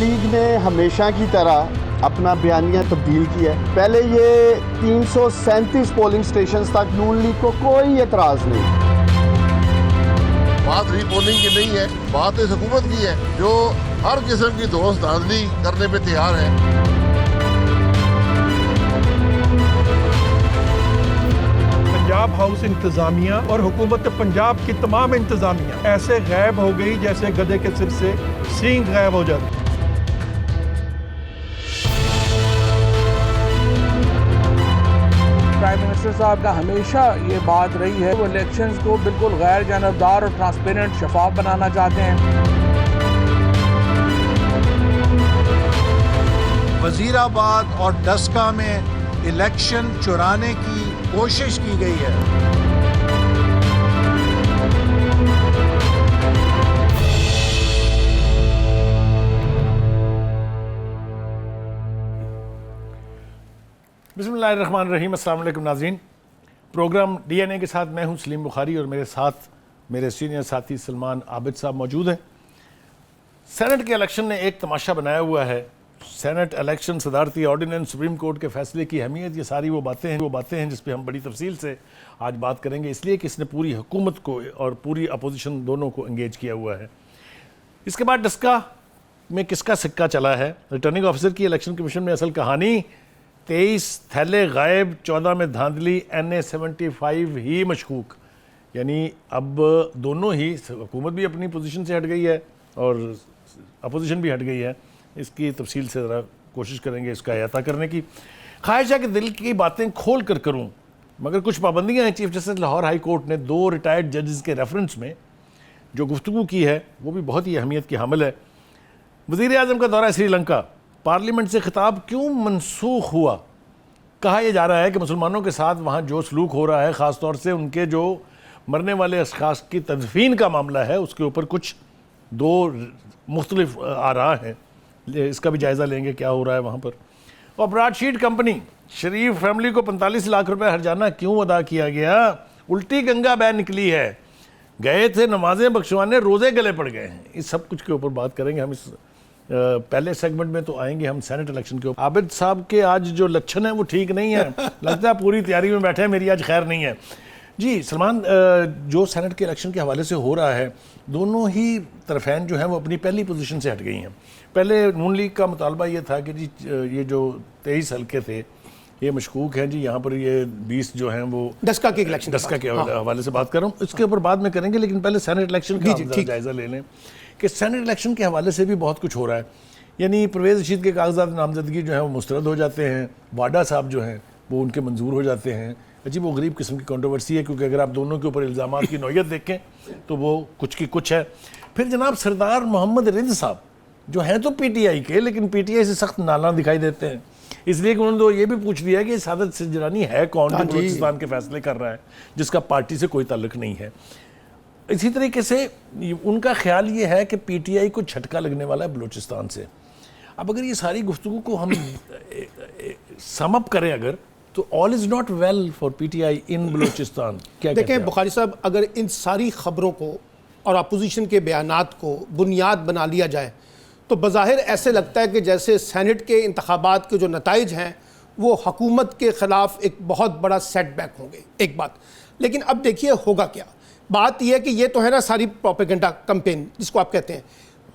League ने हमेशा की तरह अपना बयानिया तब्दील किया है। पहले ये 337 पोलिंग स्टेशन तक नून लीग को कोई एतराज़ नहीं। बात रीपोलिंग की नहीं है, बात इस हुकूमत की है जो हर किस्म की दोस्त धांधली करने पे तैयार है। पंजाब हाउस इंतजामिया और हुकूमत पंजाब की तमाम इंतजामिया ऐसे गायब हो गई जैसे गधे के सिर से सींग गायब हो जाते। प्राइम मिनिस्टर साहब का हमेशा ये बात रही है, वो इलेक्शंस को बिल्कुल गैर जानबदार और ट्रांसपेरेंट शफाफ बनाना चाहते हैं। वजीराबाद और डस्का में इलेक्शन चुराने की कोशिश की गई है। बिस्मिल्लाहिर्रहमानिर्रहीम। अस्सलाम वालेकुम नाज़रीन। प्रोग्राम DNA के साथ मैं हूं सलीम बुखारी और मेरे साथ मेरे सीनियर साथी सलमान आबिद साहब मौजूद हैं। सेनेट के इलेक्शन ने एक तमाशा बनाया हुआ है। सेनेट इलेक्शन, सदारती ऑर्डिनेंस, सुप्रीम कोर्ट के फैसले की अहमियत, ये सारी वो बातें हैं जिस पे हम बड़ी तफसील से आज बात करेंगे, इसलिए कि इसने पूरी हुकूमत को और पूरी अपोजिशन दोनों को इंगेज किया हुआ है। इसके बाद डस्का में किसका सिक्का चला है। रिटर्निंग ऑफिसर की इलेक्शन कमीशन में असल कहानी 23 थैले गायब, 14 में धांधली, NA 75 ही मशकूक। यानी अब दोनों ही, हुकूमत भी अपनी पोजीशन से हट गई है और अपोजिशन भी हट गई है। इसकी तफसील से ज़रा कोशिश करेंगे इसका अहाता करने की। ख्वाहिश है कि दिल की बातें खोल कर करूँ, मगर कुछ पाबंदियाँ हैं। Chief justice Lahore high court ने 2 रिटायर्ड जजेस के रेफरेंस में जो गुफ्तगू की है वो भी बहुत ही अहमियत की हामिल है। वज़ीर आज़म का दौरा श्रीलंका, पार्लियामेंट से खिताब क्यों मनसूख हुआ। कहा यह जा रहा है कि मुसलमानों के साथ वहाँ जो सलूक हो रहा है, ख़ास तौर से उनके जो मरने वाले अशख़ास की तदफीन का मामला है, उसके ऊपर कुछ 2 मुख्तलिफ आरा हैं। इसका भी जायज़ा लेंगे क्या हो रहा है वहाँ पर। और ब्रॉडशीट कंपनी, शरीफ फैमिली को 45 लाख रुपए हर्जाना क्यों अदा किया गया। उल्टी गंगा बह निकली है, गए थे नमाजें बख्शवाने, रोज़े गले पड़ गए हैं। इस सब कुछ के ऊपर बात करेंगे हम। इस पहले सेगमेंट में तो आएंगे हम सेनेट इलेक्शन के ऊपर। आबिद साहब के आज जो लक्षण है वो ठीक नहीं है, लगता है पूरी तैयारी में बैठे हैं, मेरी आज खैर नहीं है। जी सलमान, जो सेनेट के इलेक्शन के हवाले से हो रहा है, दोनों ही तरफैन जो हैं वो अपनी पहली पोजीशन से हट गई हैं। पहले नून लीग का मुतालबा ये था कि जी ये जो 23 हल्के थे ये मशकूक हैं जी, यहाँ पर ये 20 जो हैं वो डस्का के हवाले से बात कर रहा हूँ, इसके ऊपर बाद में करेंगे। लेकिन पहले सेनेट इलेक्शन का जायज़ा ले लें कि सेनेट इलेक्शन के हवाले से भी बहुत कुछ हो रहा है। यानी परवेज़ रशीद के कागजात नामजदगी जो है वो मुस्तरद हो जाते हैं, वाडा साहब जो हैं वो उनके मंजूर हो जाते हैं। अजीब व गरीब किस्म की कंट्रोवर्सी है, क्योंकि अगर आप दोनों के ऊपर इल्ज़ामात की नौयत देखें तो वो कुछ की कुछ है। फिर जनाब सरदार मोहम्मद रिंद साहब जो हैं तो PTI के, लेकिन PTI से सख्त नाला दिखाई देते हैं, इसलिए कि उन्होंने तो ये भी पूछ लिया कि सादत सिजरानी है कौन जो बलूचिस्तान के फैसले कर रहा है, जिसका पार्टी से कोई ताल्लुक नहीं है। इसी तरीके से उनका ख्याल ये है कि PTI को झटका लगने वाला है बलूचिस्तान से। अब अगर ये सारी गुफ्तगू को हम सम अप करें अगर, तो all is not well for PTI इन बलूचिस्तान। क्या देखें बुखारी साहब, अगर इन सारी ख़बरों को और अपोजिशन के बयानात को बुनियाद बना लिया जाए तो बज़ाहिर ऐसे लगता है कि जैसे सेनेट के इंतखाबात के जो नताइज हैं वो हुकूमत के ख़िलाफ़ एक बहुत बड़ा सेटबैक होंगे, एक बात। लेकिन अब देखिए होगा क्या। बात यह है कि ये तो है ना सारी प्रोपेगेंडा कैंपेन जिसको आप कहते हैं।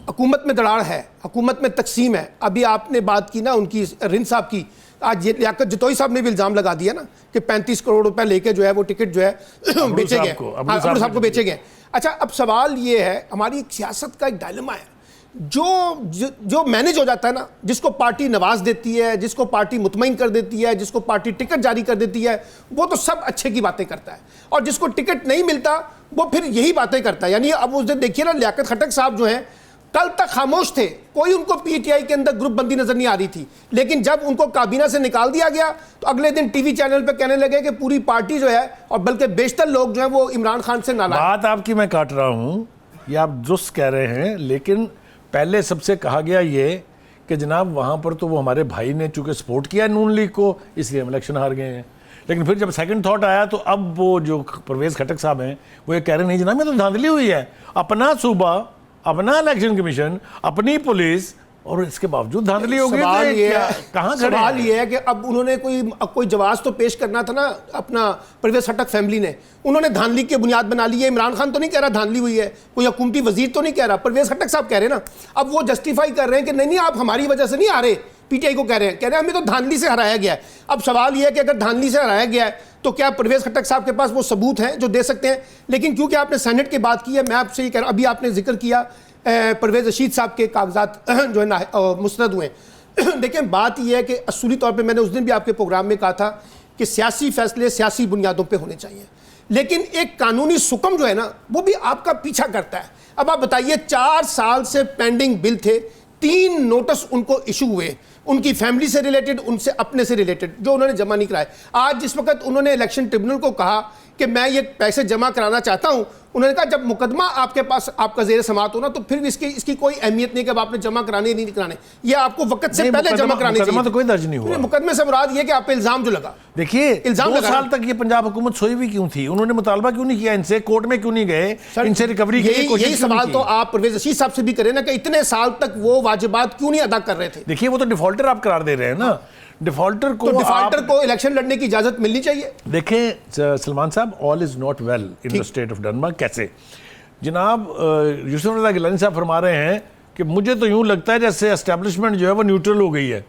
हुकूमत में दरार है, हुकूमत में तकसीम है। अभी आपने बात की ना उनकी रिंद साहब की, आज ये लियाकत जतोई साहब ने भी इल्ज़ाम लगा दिया ना कि 35 करोड़ रुपए लेके जो है वो टिकट जो है बेचे गए, अब्दुल साहब को बेचे गए। अच्छा, अब सवाल ये है, हमारी एक सियासत का एक डायलेमा है। जो मैनेज हो जाता है ना, जिसको पार्टी नवाज देती है, जिसको पार्टी मुतमईन कर देती है, जिसको पार्टी टिकट जारी कर देती है, वो तो सब अच्छे की बातें करता है। और जिसको टिकट नहीं मिलता वो फिर यही बातें करता है। यानी अब उस दिन देखिए ना, लियाकत खट्टक साहब जो हैं कल तक खामोश थे, कोई उनको PTI के अंदर ग्रुप बंदी नजर नहीं आ रही थी। लेकिन जब उनको काबीना से निकाल दिया गया तो अगले दिन टीवी चैनल पे कहने लगे कि पूरी पार्टी जो है, और बल्कि बेशतर लोग जो है वो इमरान खान से नाराज। बात आपकी मैं काट रहा हूँ, ये आप दुरुस्त कह रहे हैं, लेकिन पहले सबसे कहा गया ये कि जनाब वहाँ पर तो वो हमारे भाई ने चूँकि सपोर्ट किया है नून लीग को, इसलिए हम इलेक्शन हार गए हैं। लेकिन फिर जब सेकंड थॉट आया तो अब वो जो परवेज़ खट्टक साहब हैं वो ये कह रहे नहीं जनाब, ये तो धांधली हुई है। अपना सूबा, अपना इलेक्शन कमीशन, अपनी पुलिस और इसके बावजूद धांधली हो गई। सवाल ये है, कहाँ खड़े सवाल हैं? ये है कि अब उन्होंने कोई जवाब तो पेश करना था ना अपना परवेज खटक फैमिली ने। उन्होंने धांधली की बुनियाद बना ली है। इमरान खान तो नहीं कह रहा धांधली हुई है, कोई हुकूमती वजीर तो नहीं कह रहा, परवेज खटक साहब कह रहे हैं ना। अब वो जस्टिफाई कर रहे हैं कि नहीं आप हमारी वजह से नहीं आ रहे, पीटीआई को कह रहे हैं हमें तो धांधली से हराया गया है। अब सवाल यह है कि अगर धांधली से हराया गया है तो क्या परवेज खटक साहब के पास वो सबूत हैं जो दे सकते हैं? लेकिन क्योंकि आपने सेनेट की बात की है, मैं आपसे ये कह रहा हूं, अभी आपने जिक्र किया परवेज रशीद साहब के कागजात जो है ना मुस्तरद हुए। देखिए बात यह है कि असूली तौर पे मैंने उस दिन भी आपके प्रोग्राम में कहा था कि सियासी फैसले सियासी बुनियादों पे होने चाहिए, लेकिन एक कानूनी सुकम जो है ना वो भी आपका पीछा करता है। अब आप बताइए 4 साल से पेंडिंग बिल थे, 3 नोटिस उनको इशू हुए, उनकी फैमिली से रिलेटेड, उनसे अपने से रिलेटेड, जो उन्होंने जमा नहीं कराए। आज जिस वक्त उन्होंने इलेक्शन ट्रिब्यूनल को कहा कि मैं ये पैसे जमा कराना चाहता हूं, उन्होंने कहा जब मुकदमा आपके पास आपका जेर समात हो ना तो फिर भी इसकी कोई अहमियत नहीं कि अब आपने जमा कराने नहीं कराने, ये आपको वक्त से पहले जमा कराने चाहिए। तो कोई दर्ज नहीं हुआ। मुकदमे से मुराद ये कि आप पे इल्जाम जो लगा, देखिए इल्जाम 2 साल तक ये पंजाब हुकूमत सोई हुई क्यों थी? उन्होंने मुतालबा क्यों नहीं किया इनसे? कोर्ट में क्यों नहीं गए? इनसे रिकवरी की कोशिश? यही सवाल तो आप परवेज रशीद साहब से भी करें ना कि इतने साल तक वो वाजिबात क्यों नहीं अदा कर रहे थे? देखिए वो तो डिफॉल्टर आप करार दे रहे हैं ना। डिफॉल्टर को इलेक्शन लड़ने की इजाजत मिलनी चाहिए। देखें सलमान साहब, all is not well in the state of Denmark. कैसे जनाब यूसुफ रज़ा गिलानी साहब फरमा रहे हैं कि मुझे तो यूं लगता है जैसे एस्टेब्लिशमेंट जो है वो न्यूट्रल हो गई है।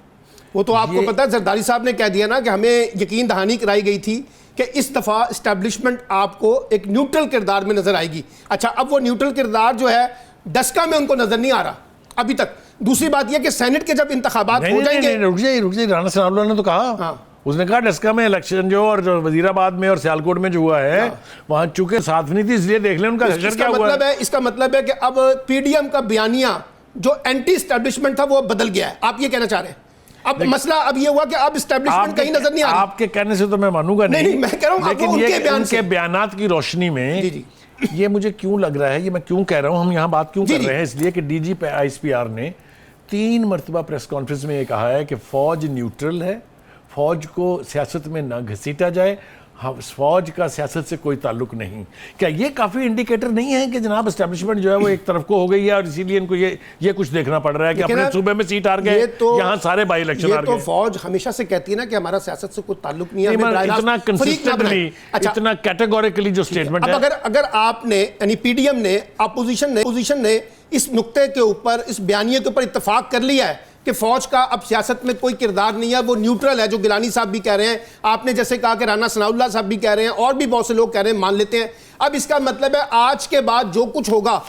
वो तो आपको पता है जरदारी साहब ने कह दिया ना कि हमें यकीन दहानी कराई गई थी कि इस दफा एस्टेब्लिशमेंट आपको एक न्यूट्रल किरदार में नजर आएगी। अच्छा, अब वो न्यूट्रल किरदार जो है डस्का में उनको नजर नहीं आ रहा अभी तक। दूसरी बात यह कि सेनेट के जब इंतखाबात हो जाएंगे, रुक जाइए, राणा सनाउल्लाह ने तो कहा, हाँ। उसने कहा डस्का में इलेक्शन जो और जो वजीराबाद में और सियालकोट में जो हुआ है वहां चूंकि साथ नहीं थी, इसलिए देख लें उनका इसका मतलब है, इसका मतलब है कि अब पीडीएम का बयानिया जो एंटी एस्टेब्लिशमेंट था वो बदल गया है। आप ये कहना चाह रहे हैं? अब मसला अब ये हुआ कि अब एस्टेब्लिशमेंट कहीं नजर नहीं आ रहा। आपके कहने से तो मैं मानूंगा नहीं, मैं कह रहा हूं लेकिन उनके बयानात की रोशनी में ये मुझे क्यों लग रहा है, ये मैं क्यों कह रहा हूं, हम यहाँ बात क्यों कर रहे हैं, इसलिए कि डीजी आईएसपीआर ने 3 मरतबा प्रेस कॉन्फ्रेंस में ये कहा है कि फौज न्यूट्रल है, फौज को सियासत में ना घसीटा जाए, फौज का सियासत से कोई ताल्लुक नहीं। क्या ये काफी इंडिकेटर नहीं है कि जनाब एस्टेब्लिशमेंट जो है वो एक तरफ को हो गई है और इसीलिए इनको ये कुछ देखना पड़ रहा है कि अपने सूबे में सीट हार गए, यहाँ सारे बाई इलेक्शन हार गए। तो फौज हमेशा से कहती है ना कि हमारा सियासत से कोई ताल्लुक नहीं है। इतना कंसिस्टेंटली, इतना कैटेगोरिकली जो स्टेटमेंट है। अगर आपने यानी पीडीएम ने, अपोजिशन ने इस नुक्ते के ऊपर, इस बयानिए के ऊपर इत्तेफाक कर लिया है कि फौज का अब सियासत में कोई किरदार नहीं है, वो न्यूट्रल है, जो गिलानी साहब भी कह रहे हैं, आपने जैसे कहा कि राणा सनाउल्लाह साहब भी कह रहे हैं, और भी बहुत से लोग कह रहे हैं, मान लेते हैं। अब इसका मतलब है आज के बाद जो कुछ होगा,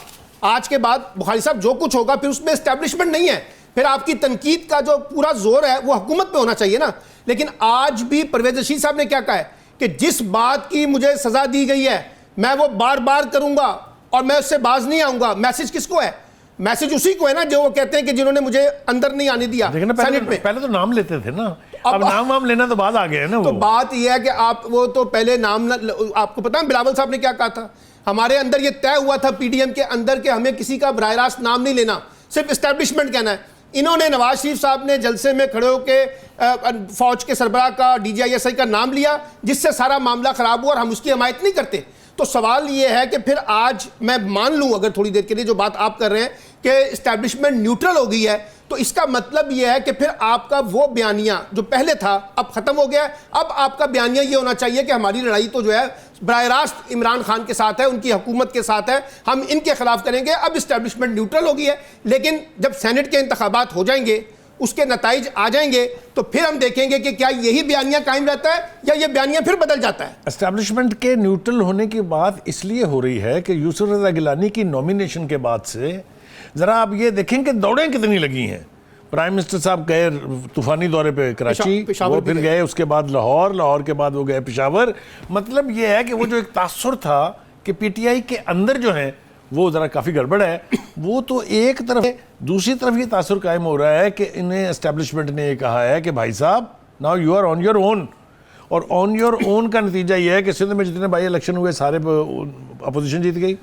आज के बाद बुखारी साहब जो कुछ होगा फिर उसमें एस्टेब्लिशमेंट नहीं है, फिर आपकी तनकीद का जो पूरा जोर है वो हुकूमत पे होना चाहिए ना। लेकिन आज भी परवेज रशीद साहब ने क्या कहा है कि जिस बात की मुझे सजा दी गई है मैं वो बार बार करूंगा और मैं उससे बाज नहीं आऊंगा। मैसेज किसको है? मैसेज उसी को है ना जो वो कहते हैं कि जिन्होंने मुझे अंदर नहीं आने दिया सेनेट में। पहले तो नाम लेते थे ना, अब नाम लेना तो बाद आ गए ना। तो बात यह है कि आप वो तो पहले नाम आपको पता है बिलावल साहब ने क्या कहा था? हमारे अंदर ये तय हुआ था पीडीएम के अंदर कि हमें किसी का बराह रास्त नाम नहीं लेना, सिर्फ एस्टेब्लिशमेंट कहना है। इन्होंने नवाज शरीफ साहब ने जलसे में खड़े होकर फौज के सरबराह का, डीजीआईएसआई का नाम लिया, जिससे सारा मामला खराब हुआ और हम उसकी हमायत नहीं करते। तो सवाल ये है कि फिर आज मैं मान लूं अगर थोड़ी देर के लिए जो बात आप कर रहे हैं कि एस्टैब्लिशमेंट न्यूट्रल हो गई है, तो इसका मतलब यह है कि फिर आपका वो बयानिया जो पहले था अब खत्म हो गया है। अब आपका बयानिया ये होना चाहिए कि हमारी लड़ाई तो जो है बराह रास्त इमरान खान के साथ है, उनकी हुकूमत के साथ है, हम इनके खिलाफ करेंगे। अब एस्टैब्लिशमेंट न्यूट्रल हो गई है, लेकिन जब सेनेट के इंतखाबात हो जाएंगे, उसके नताइज आ जाएंगे, तो फिर हम देखेंगे कि क्या यही बयानिया कायम रहता है या ये बयानिया फिर बदल जाता है। एस्टैब्लिशमेंट के न्यूट्रल होने की बात इसलिए हो रही है कि यूसुफ रज़ा गिलानी की नॉमिनेशन के बाद से जरा आप ये देखें कि दौड़ें कितनी लगी हैं। प्राइम मिनिस्टर साहब गए तूफानी दौरे पे कराची, वो फिर गए, उसके बाद लाहौर के बाद वो गए पेशावर। मतलब ये है कि वो जो एक तासुर था कि पीटीआई के अंदर जो है वो ज़रा काफ़ी गड़बड़ है, वो तो एक तरफ है। दूसरी तरफ ये तासुर कायम हो रहा है कि इन्हें एस्टैब्लिशमेंट ने ये कहा है कि भाई साहब now you are on your own. और ऑन योर ओन का नतीजा ये है कि सिंध में जितने बाई इलेक्शन हुए सारे अपोजिशन जीत गई,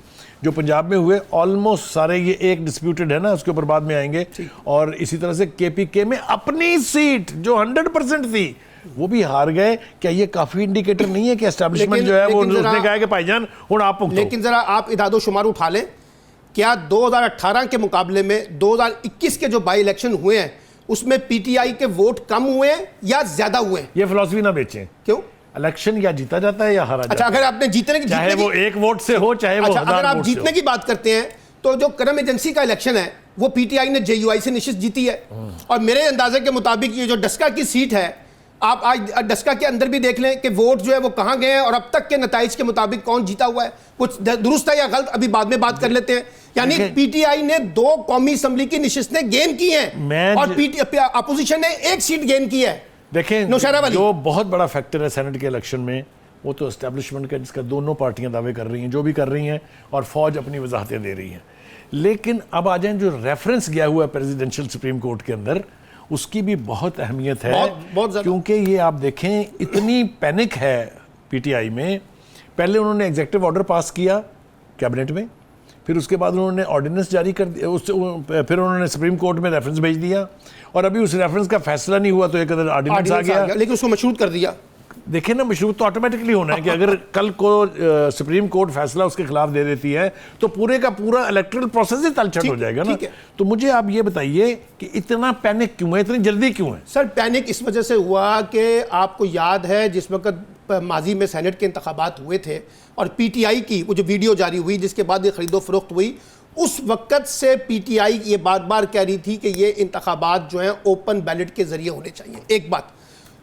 जो पंजाब में हुए ऑलमोस्ट सारे, ये एक डिस्प्यूटेड है ना, उसके ऊपर बाद में आएंगे। और इसी तरह से केपीके में अपनी सीट जो 100% थी वो भी हार गए। क्या ये काफी इंडिकेटर नहीं है कि एस्टैब्लिशमेंट जो है वो उसने कहा है कि भाईजान हुण आप भुगतो? लेकिन जरा आप इदादो शुमार उठा लें क्या 2018 के मुकाबले में 2021 के जो बाई इलेक्शन हुए हैं उसमें पीटीआई के वोट कम हुए हैं या ज्यादा हुए हैं? ये फिलॉसफी ना बेचें। क्यों? इलेक्शन या जीता जाता है या हारा अच्छा, जाता है। अगर आपने चाहे वो एक वोट से हो चाहे वो अच्छा, 1000 अगर आप वोट से जीतने हो। की बात करते हैं तो जो करम एजेंसी का इलेक्शन है वो पीटीआई ने जेयूआई से निश्चित जीती है। और मेरे अंदाजे के मुताबिक ये जो डस्का की सीट है, आप आज डस्का के अंदर भी देख लें कि वोट जो है वो कहां गए हैं और अब तक के नताइज के मुताबिक कौन जीता हुआ है। कुछ दुरुस्त है या गलत अभी बाद में बात कर लेते हैं। यानी पीटीआई ने 2 कौमी असम्बली की निशिस्तें गेन की हैं और अपोजिशन ने 1 सीट गेन की है। देखें, नौशहरा वाली जो बहुत बड़ा फैक्टर है सेनेट के इलेक्शन में वो तो एस्टेब्लिशमेंट का, जिसका दोनों पार्टियां दावे कर रही हैं, जो भी कर रही हैं, और फौज अपनी वजाहतें दे रही हैं। लेकिन अब आ जाएं जो रेफरेंस गया हुआ है प्रेसिडेंशियल सुप्रीम कोर्ट के अंदर, उसकी भी बहुत अहमियत है। बहुत क्योंकि ये आप देखें, इतनी पैनिक है पीटीआई में। पहले उन्होंने एग्जीक्यूटिव ऑर्डर पास किया कैबिनेट में, फिर उसके बाद उन्होंने ऑर्डिनेंस जारी कर दिया, फिर उन्होंने सुप्रीम कोर्ट में रेफरेंस भेज दिया, और अभी उस रेफरेंस का फैसला नहीं हुआ तो एक ऑर्डिनेंस आ गया, लेकिन उसको मशरूत कर दिया। देखिए ना, मशरूत तो ऑटोमेटिकली होना है कि अगर कल को सुप्रीम कोर्ट फैसला उसके खिलाफ दे देती है तो पूरे का पूरा इलेक्टोरल प्रोसेस ही तलछट हो जाएगा ना। तो मुझे आप ये बताइए कि इतना पैनिक क्यों है, इतनी जल्दी क्यों है? सर, पैनिक इस वजह से हुआ कि आपको याद है जिस वक्त माजी में सेनेट के इंतखाबात हुए थे और पीटीआई की वो जो वीडियो जारी हुई जिसके बाद ये खरीदो फरोख्त हुई, उस वक्त से पीटीआई ये बार बार कह रही थी कि ये इंतखाबात जो हैं ओपन बैलेट के जरिए होने चाहिए, एक बात।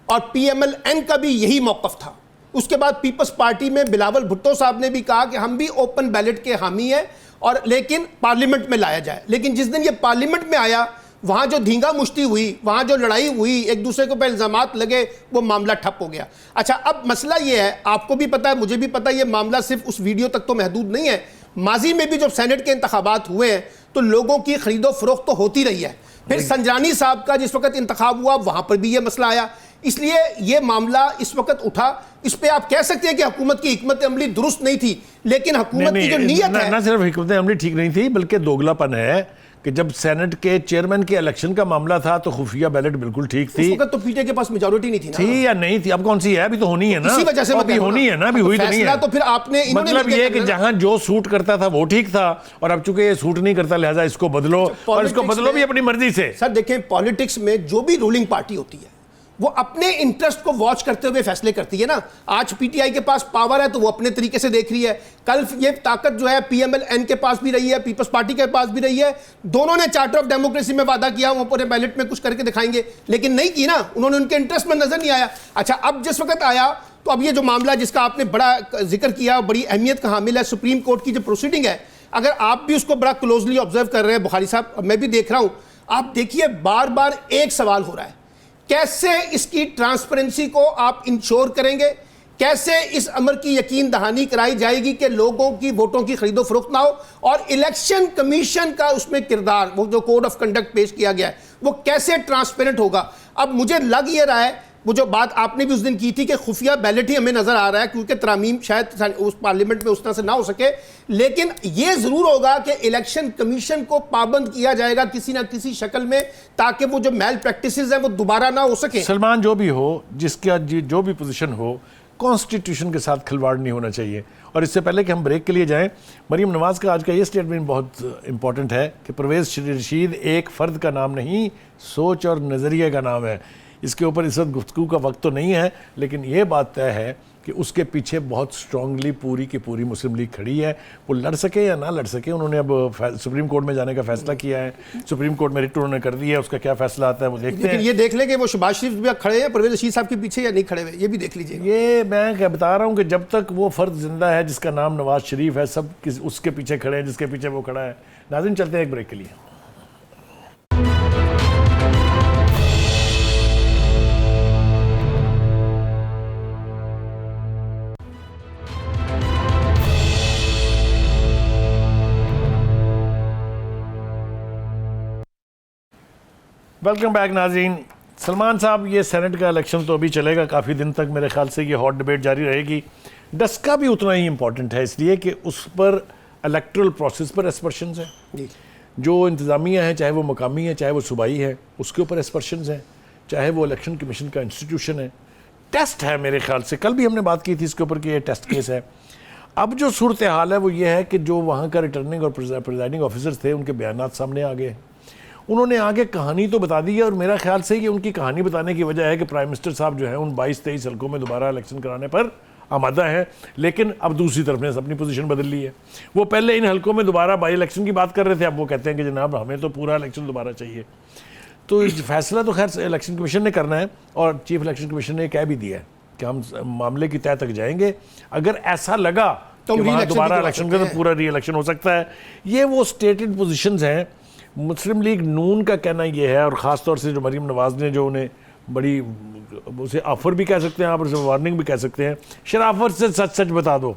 और पीएमएलएन का भी यही मौक़िफ़ था। उसके बाद पीपल्स पार्टी में बिलावल भुट्टो साहब ने भी कहा कि हम भी ओपन बैलेट के हामी हैं, और लेकिन पार्लियामेंट में लाया जाए। लेकिन जिस दिन ये पार्लियामेंट में आया, वहाँ जो धींगा मुश्ती हुई, वहाँ जो लड़ाई हुई, एक दूसरे को पे इल्ज़ामात लगे, वो मामला ठप हो गया। अच्छा, अब मसला ये है, आपको भी पता है, मुझे भी पता है, ये मामला सिर्फ उस वीडियो तक तो महदूद नहीं है। माजी में भी जब सेनेट के इंतखाबात हुए हैं तो लोगों की खरीदो फरोख्त तो होती रही है। फिर संजरानी साहब का जिस वक्त इंतखाब हुआ वहाँ पर भी ये मसला आया, इसलिए ये मामला इस वक्त उठा। इस पे आप कह सकते हैं कि हुकूमत की हिकमत अमली दुरुस्त नहीं थी, लेकिन हुकूमत की जो नीयत है, ना सिर्फ हिकमत अमली ठीक नहीं थी, बल्कि दोगलापन है कि जब सेनेट के चेयरमैन के इलेक्शन का मामला था तो खुफिया बैलेट बिल्कुल ठीक थी। उस वक्त तो पीटीआई के पास मेजॉरिटी नहीं थी ना। थी या नहीं थी, अब कौन सी है? अभी तो होनी है ना, इसी वजह से अभी होनी है ना, अभी हुई तो नहीं है। तो फिर आपने मतलब ये कि जहां जो सूट करता था वो ठीक था, और अब चूंकि ये सूट नहीं करता लिहाजा इसको बदलो, और इसको बदलो भी अपनी मर्जी से। सर देखें, पॉलिटिक्स में जो भी रूलिंग पार्टी होती है वो अपने इंटरेस्ट को वॉच करते हुए फैसले करती है ना। आज पीटीआई के पास पावर है तो वो अपने तरीके से देख रही है, कल ये ताकत जो है पीएमएलएन के पास भी रही है, पीपल्स पार्टी के पास भी रही है। दोनों ने चार्टर ऑफ डेमोक्रेसी में वादा किया वो पूरे बैलेट में कुछ करके दिखाएंगे, लेकिन नहीं की ना, उन्होंने उनके इंटरेस्ट में नजर नहीं आया। अच्छा, अब जिस वक्त आया तो अब ये जो मामला जिसका आपने बड़ा जिक्र किया, बड़ी अहमियत का हामिल है, सुप्रीम कोर्ट की जो प्रोसीडिंग है, अगर आप भी उसको बड़ा क्लोजली ऑब्जर्व कर रहे हैं बुखारी साहब, मैं भी देख रहा हूं, आप देखिए बार बार एक सवाल हो रहा है, कैसे इसकी ट्रांसपेरेंसी को आप इंश्योर करेंगे, कैसे इस अमर की यकीन दहानी कराई जाएगी कि लोगों की वोटों की खरीदो फरोख्त ना हो, और इलेक्शन कमीशन का उसमें किरदार, वो जो कोड ऑफ कंडक्ट पेश किया गया है, वो कैसे ट्रांसपेरेंट होगा। अब मुझे लग ये रहा है, वो जो बात आपने भी उस दिन की थी कि खुफिया बैलेट ही हमें नजर आ रहा है, क्योंकि तरामीम शायद उस पार्लियामेंट में उस तरह से ना हो सके, लेकिन ये जरूर होगा कि इलेक्शन कमीशन को पाबंद किया जाएगा किसी ना किसी शक्ल में, ताकि वो जो मैल प्रैक्टिसेस है वो दोबारा ना हो सके। सलमान, जो भी हो, जिसका जो भी पोजीशन हो, कॉन्स्टिट्यूशन के साथ खिलवाड़ नहीं होना चाहिए। और इससे पहले कि हम ब्रेक के लिए जाएं, मरीम नवाज का आज का ये स्टेटमेंट बहुत इंपॉर्टेंट है कि परवेज़ रशीद एक फ़र्द का नाम नहीं, सोच और नज़रिए का नाम है। इसके ऊपर इस वक्त गुफ्तगू का वक्त तो नहीं है, लेकिन ये बात तय है कि उसके पीछे बहुत स्ट्रांगली पूरी की पूरी मुस्लिम लीग खड़ी है। वो लड़ सके या ना लड़ सके, उन्होंने अब सुप्रीम कोर्ट में जाने का फैसला किया है, सुप्रीम कोर्ट में रिट उन्होंने कर दिया है, उसका क्या फैसला आता है वो देखते हैं। ये देख लें कि वो शहबाज शरीफ भी खड़े हैं परवेज़ रशीद साहब के पीछे या नहीं खड़े हुए, ये भी देख लीजिए। ये मैं क्या बता रहा हूँ कि जब तक वो फ़र्द जिंदा है जिसका नाम नवाज शरीफ है, सब उसके पीछे खड़े हैं जिसके पीछे वो खड़ा है। नाज़रीन, चलते हैं एक ब्रेक के लिए। वेलकम बैक नाज़रीन। सलमान साहब, ये सेनेट का इलेक्शन तो अभी चलेगा काफ़ी दिन तक, मेरे ख्याल से ये हॉट डिबेट जारी रहेगी। डस्का भी उतना ही इम्पॉर्टेंट है, इसलिए कि उस पर इलेक्ट्रल प्रोसेस पर एस्पर्शंस हैं। जो इंतज़ामिया है, चाहे वो मकामी है चाहे वो सूबाई है, उसके ऊपर एस्पर्शंस हैं, चाहे वो इलेक्शन कमीशन का इंस्टीट्यूशन है। टेस्ट है मेरे ख्याल से, कल भी हमने बात की थी इसके ऊपर कि ये टेस्ट केस है। अब जो सूरत हाल है वो ये है कि जो वहाँ का रिटर्निंग और प्रिजाइडिंग ऑफिसर्स थे उनके बयानात सामने आ गए। उन्होंने आगे कहानी तो बता दी है, और मेरा ख्याल से ये उनकी कहानी बताने की वजह है कि प्राइम मिनिस्टर साहब जो है उन 22-23 हल्कों में दोबारा इलेक्शन कराने पर आमादा है, लेकिन अब दूसरी तरफ ने अपनी पोजीशन बदल ली है। वो पहले इन हल्कों में दोबारा बाई इलेक्शन की बात कर रहे थे, अब वो कहते हैं कि जनाब हमें तो पूरा इलेक्शन दोबारा चाहिए। तो फैसला तो खैर इलेक्शन कमीशन ने करना है, और चीफ इलेक्शन कमीशन ने कह भी दिया है कि हम मामले की तय तक जाएंगे, अगर ऐसा लगा तो दोबारा इलेक्शन का तो पूरा री इलेक्शन हो सकता है। ये वो स्टेटेड पोजीशंस हैं। मुस्लिम लीग नून का कहना ये है, और ख़ास तौर से जो मरीम नवाज़ ने जो उन्हें बड़ी, उसे ऑफर भी कह सकते हैं आप, उसे वार्निंग भी कह सकते हैं, शराफत से सच सच बता दो,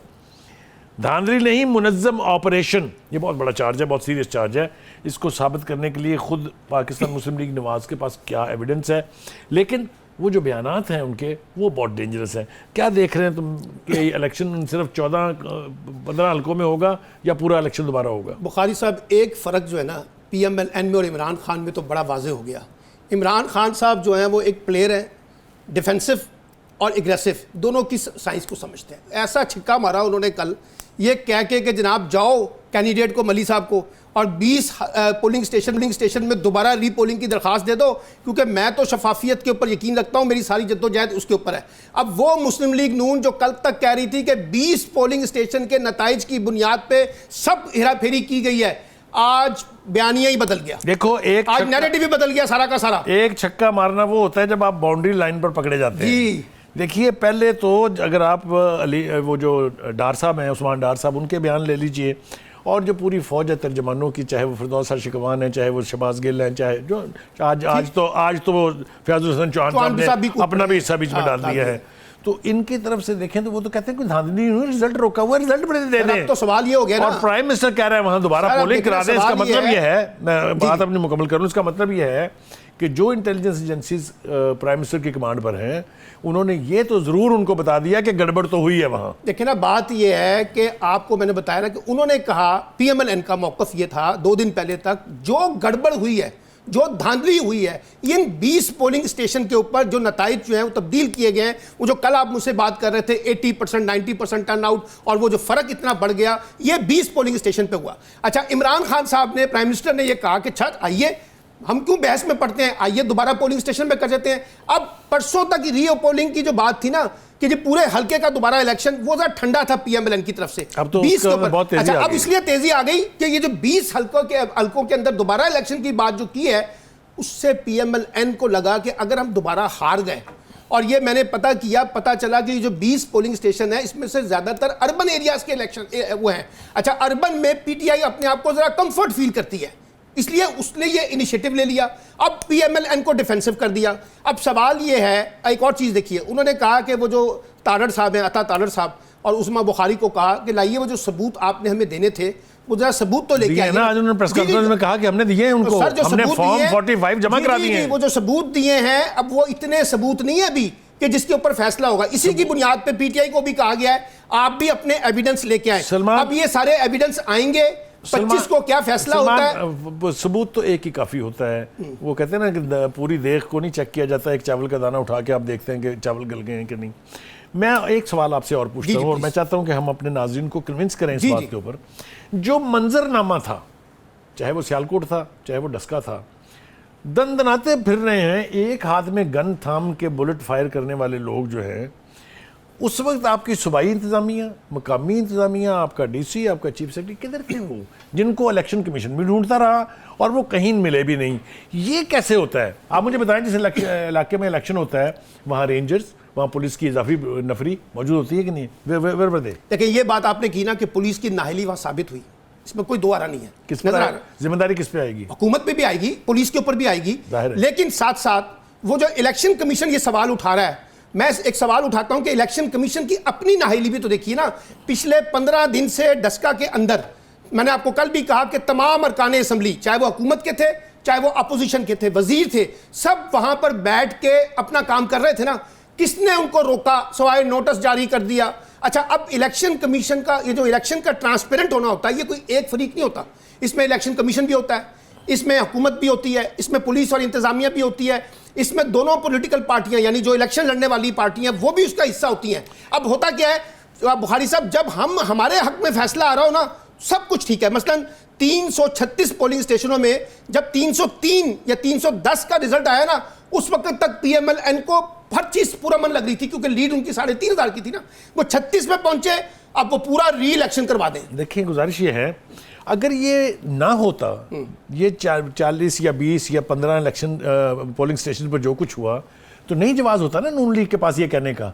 धांधली नहीं मुनज़्ज़म ऑपरेशन। ये बहुत बड़ा चार्ज है, बहुत सीरियस चार्ज है। इसको साबित करने के लिए खुद पाकिस्तान मुस्लिम लीग नवाज़ के पास क्या एविडेंस है, लेकिन वो जो बयानात हैं उनके वो बहुत डेंजरस हैं। क्या देख रहे हैं तुम कि इलेक्शन सिर्फ 14-15 हल्कों में होगा या पूरा इलेक्शन दोबारा होगा? बुखारी साहब, एक फ़र्क जो है ना PMLN में और इमरान खान में तो बड़ा वाज़ेह हो गया। इमरान खान साहब जो हैं वो एक प्लेयर हैं, डिफेंसिव और एग्रेसिव दोनों की साइंस को समझते हैं। ऐसा छिक्का मारा उन्होंने कल ये कह के कि जनाब जाओ कैंडिडेट को, मली साहब को, और 20 पोलिंग स्टेशन में दोबारा रीपोलिंग की दरख्वास्त दे दो, क्योंकि मैं तो शफाफियत के ऊपर यकीन रखता हूँ, मेरी सारी जद्दोजहद उसके ऊपर है। अब वो मुस्लिम लीग नून जो कल तक कह रही थी कि 20 पोलिंग स्टेशन के नताइज की बुनियाद पे सब हेरा फेरी की गई है, आज बयानिया ही बदल गया। देखो, आज नैरेटिव भी बदल गया सारा का सारा। एक छक्का मारना वो होता है जब आप बाउंड्री लाइन पर पकड़े जाते हैं। देखिए, पहले तो अगर आप वो जो डार साहब हैं, उस्मान डार साहब, उनके बयान ले लीजिए, और जो पूरी फौज है तर्जमानों की, चाहे वो फिरदौस शिकवान है, चाहे वो शहबाज गिल हैं, चाहे जो आज तो वो फयाजुल हसन चौहान साहब ने अपना भी हिस्सा बीच में डाल दिया है। तो इनकी तरफ से देखें तो वो तो कहते हैं कि धांधली नहीं, रिजल्ट रोका हुआ, रिजल्ट बड़े दे दें। तो सवाल ये हो गया ना, और प्राइम मिनिस्टर कह रहे हैं वहां दोबारा पोलिंग करा दें। इसका मतलब ये है, मैं बात अपनी मुकम्मल करूं, इसका मतलब ये है कि जो इंटेलिजेंस एजेंसीज प्राइम मिनिस्टर की कमांड पर हैं, उन्होंने ये तो जरूर उनको बता दिया कि गड़बड़ तो हुई है वहां। देखिए ना, बात ये है कि आपको मैंने बताया ना कि उन्होंने कहा, PMLN का मौकफ ये था 2 दिन पहले तक, जो गड़बड़ हुई है, जो धांधली हुई है, इन 20 पोलिंग स्टेशन के ऊपर जो नताइज जो हैं वो तब्दील किए गए हैं, वो जो कल आप मुझसे बात कर रहे थे 80% 90% टर्न आउट, और वो जो फर्क इतना बढ़ गया, ये 20 पोलिंग स्टेशन पे हुआ। अच्छा, इमरान खान साहब ने, प्राइम मिनिस्टर ने ये कहा कि छत आइए, हम क्यों बहस में पड़ते हैं, आइए दोबारा पोलिंग स्टेशन पे कर देते हैं। अब परसों तक री पोलिंग की जो बात थी ना कि जो पूरे हल्के का दोबारा इलेक्शन, वो जरा ठंडा था PMLN की तरफ से। अब तो 20 के ऊपर बहुत तेजी अच्छा, आ अब गई। इसलिए तेजी आ गई कि ये जो 20 हल्कों के अंदर दोबारा इलेक्शन की बात जो की है, उससे PMLN को लगा कि अगर हम दोबारा हार गए, और ये मैंने पता किया, पता चला कि जो 20 पोलिंग स्टेशन है इसमें से ज्यादातर अर्बन एरियाज के इलेक्शन वो हैं। अच्छा, अर्बन में PTI अपने आप को जरा कंफर्ट फील करती है, इसलिए उसने ये इनिशिएटिव ले लिया। अब PMLN को डिफेंसिव कर दिया। अब सवाल ये है, एक और चीज देखिए, उन्होंने कहा कि वो जो तारड़ साहब हैं, अता तारड़ साहब, और उस्मा बुखारी को कहा कि लाइए वो जो सबूत आपने हमें देने थे, वो जरा सबूत तो लेके आइए ना। आज उन्होंने प्रेस कॉन्फ्रेंस में कहा कि हमने दिए हैं उनको, हमने फॉर्म 45 जमा करा दिए हैं। वो जो सबूत दिए हैं, अब वो इतने सबूत नहीं है अभी कि जिसके ऊपर फैसला होगा। इसी की बुनियाद पे PTI को भी कहा गया है आप भी अपने एविडेंस लेके आए। अब ये सारे एविडेंस आएंगे, 25 को क्या फैसला होता है? सबूत तो एक ही काफी होता है। वो कहते हैं ना कि पूरी देख को नहीं चेक किया जाता, एक चावल का दाना उठा के आप देखते हैं कि चावल गल गए हैं कि नहीं। मैं एक सवाल आपसे और पूछता हूँ, और मैं चाहता हूँ कि हम अपने नाज़रीन को कन्विंस करें इस बात के ऊपर। जो मंजरनामा था, चाहे वो सियालकोट था, चाहे वो डस्का था, दंदनाते फिर रहे हैं, एक हाथ में गन थाम के बुलेट फायर करने वाले लोग जो हैं, उस वक्त आपकी सूबाई इंतजामिया, मकामी इंतजामिया, आपका DC, आपका चीफ सेक्रेटरी किधर थे वो, जिनको इलेक्शन कमीशन भी ढूंढता रहा और वो कहीं मिले भी नहीं? ये कैसे होता है? आप मुझे बताएं, जिस इलाके में इलेक्शन होता है वहाँ रेंजर्स, वहाँ पुलिस की इजाफी नफरी मौजूद होती है कि नहीं? देखिए, ये बात आपने की ना कि पुलिस की नाहली वहाँ साबित हुई, इसमें कोई दो आरा नहीं है। किस पर जिम्मेदारी किस पे आएगी? हुकूमत पे भी आएगी, पुलिस के ऊपर भी आएगी, लेकिन साथ साथ वो जो इलेक्शन कमीशन ये सवाल उठा रहा है, मैं एक सवाल उठाता हूं कि इलेक्शन कमीशन की अपनी नाहली भी तो देखिए ना। पिछले 15 दिन से डस्का के अंदर, मैंने आपको कल भी कहा कि तमाम अरकान असम्बली, चाहे वो हुकूमत के थे, चाहे वो अपोजिशन के थे, वजीर थे, सब वहां पर बैठ के अपना काम कर रहे थे ना। किसने उनको रोका? सवाए नोटिस जारी कर दिया। अच्छा, अब इलेक्शन कमीशन का ये जो इलेक्शन का ट्रांसपेरेंट होना होता है, ये कोई एक फरीक नहीं होता। इसमें इलेक्शन कमीशन भी होता है, इसमें हुकूमत भी होती है, इसमें पुलिस और इंतजामिया भी होती है, इसमें दोनों पॉलिटिकल पार्टियां यानी जो इलेक्शन लड़ने वाली पार्टियां वो भी उसका हिस्सा होती हैं। अब होता क्या है, बुखारी साहब, जब हम हमारे हक में फैसला आ रहा हो ना, सब कुछ ठीक है। मसलन 336 पोलिंग स्टेशनों में जब 303 या 310 का रिजल्ट आया ना, उस वक्त तक PMLN को हर चीज पूरा मन लग रही थी, क्योंकि लीड उनकी 3,500 की थी ना। वो 36 में पहुंचे, अब वो पूरा री इलेक्शन करवा दें। देखिए, गुजारिश ये है, अगर ये ना होता, ये 40 या 20 या 15 इलेक्शन पोलिंग स्टेशन पर जो कुछ हुआ, तो नहीं जवाब होता ना नून लीग के पास ये कहने का।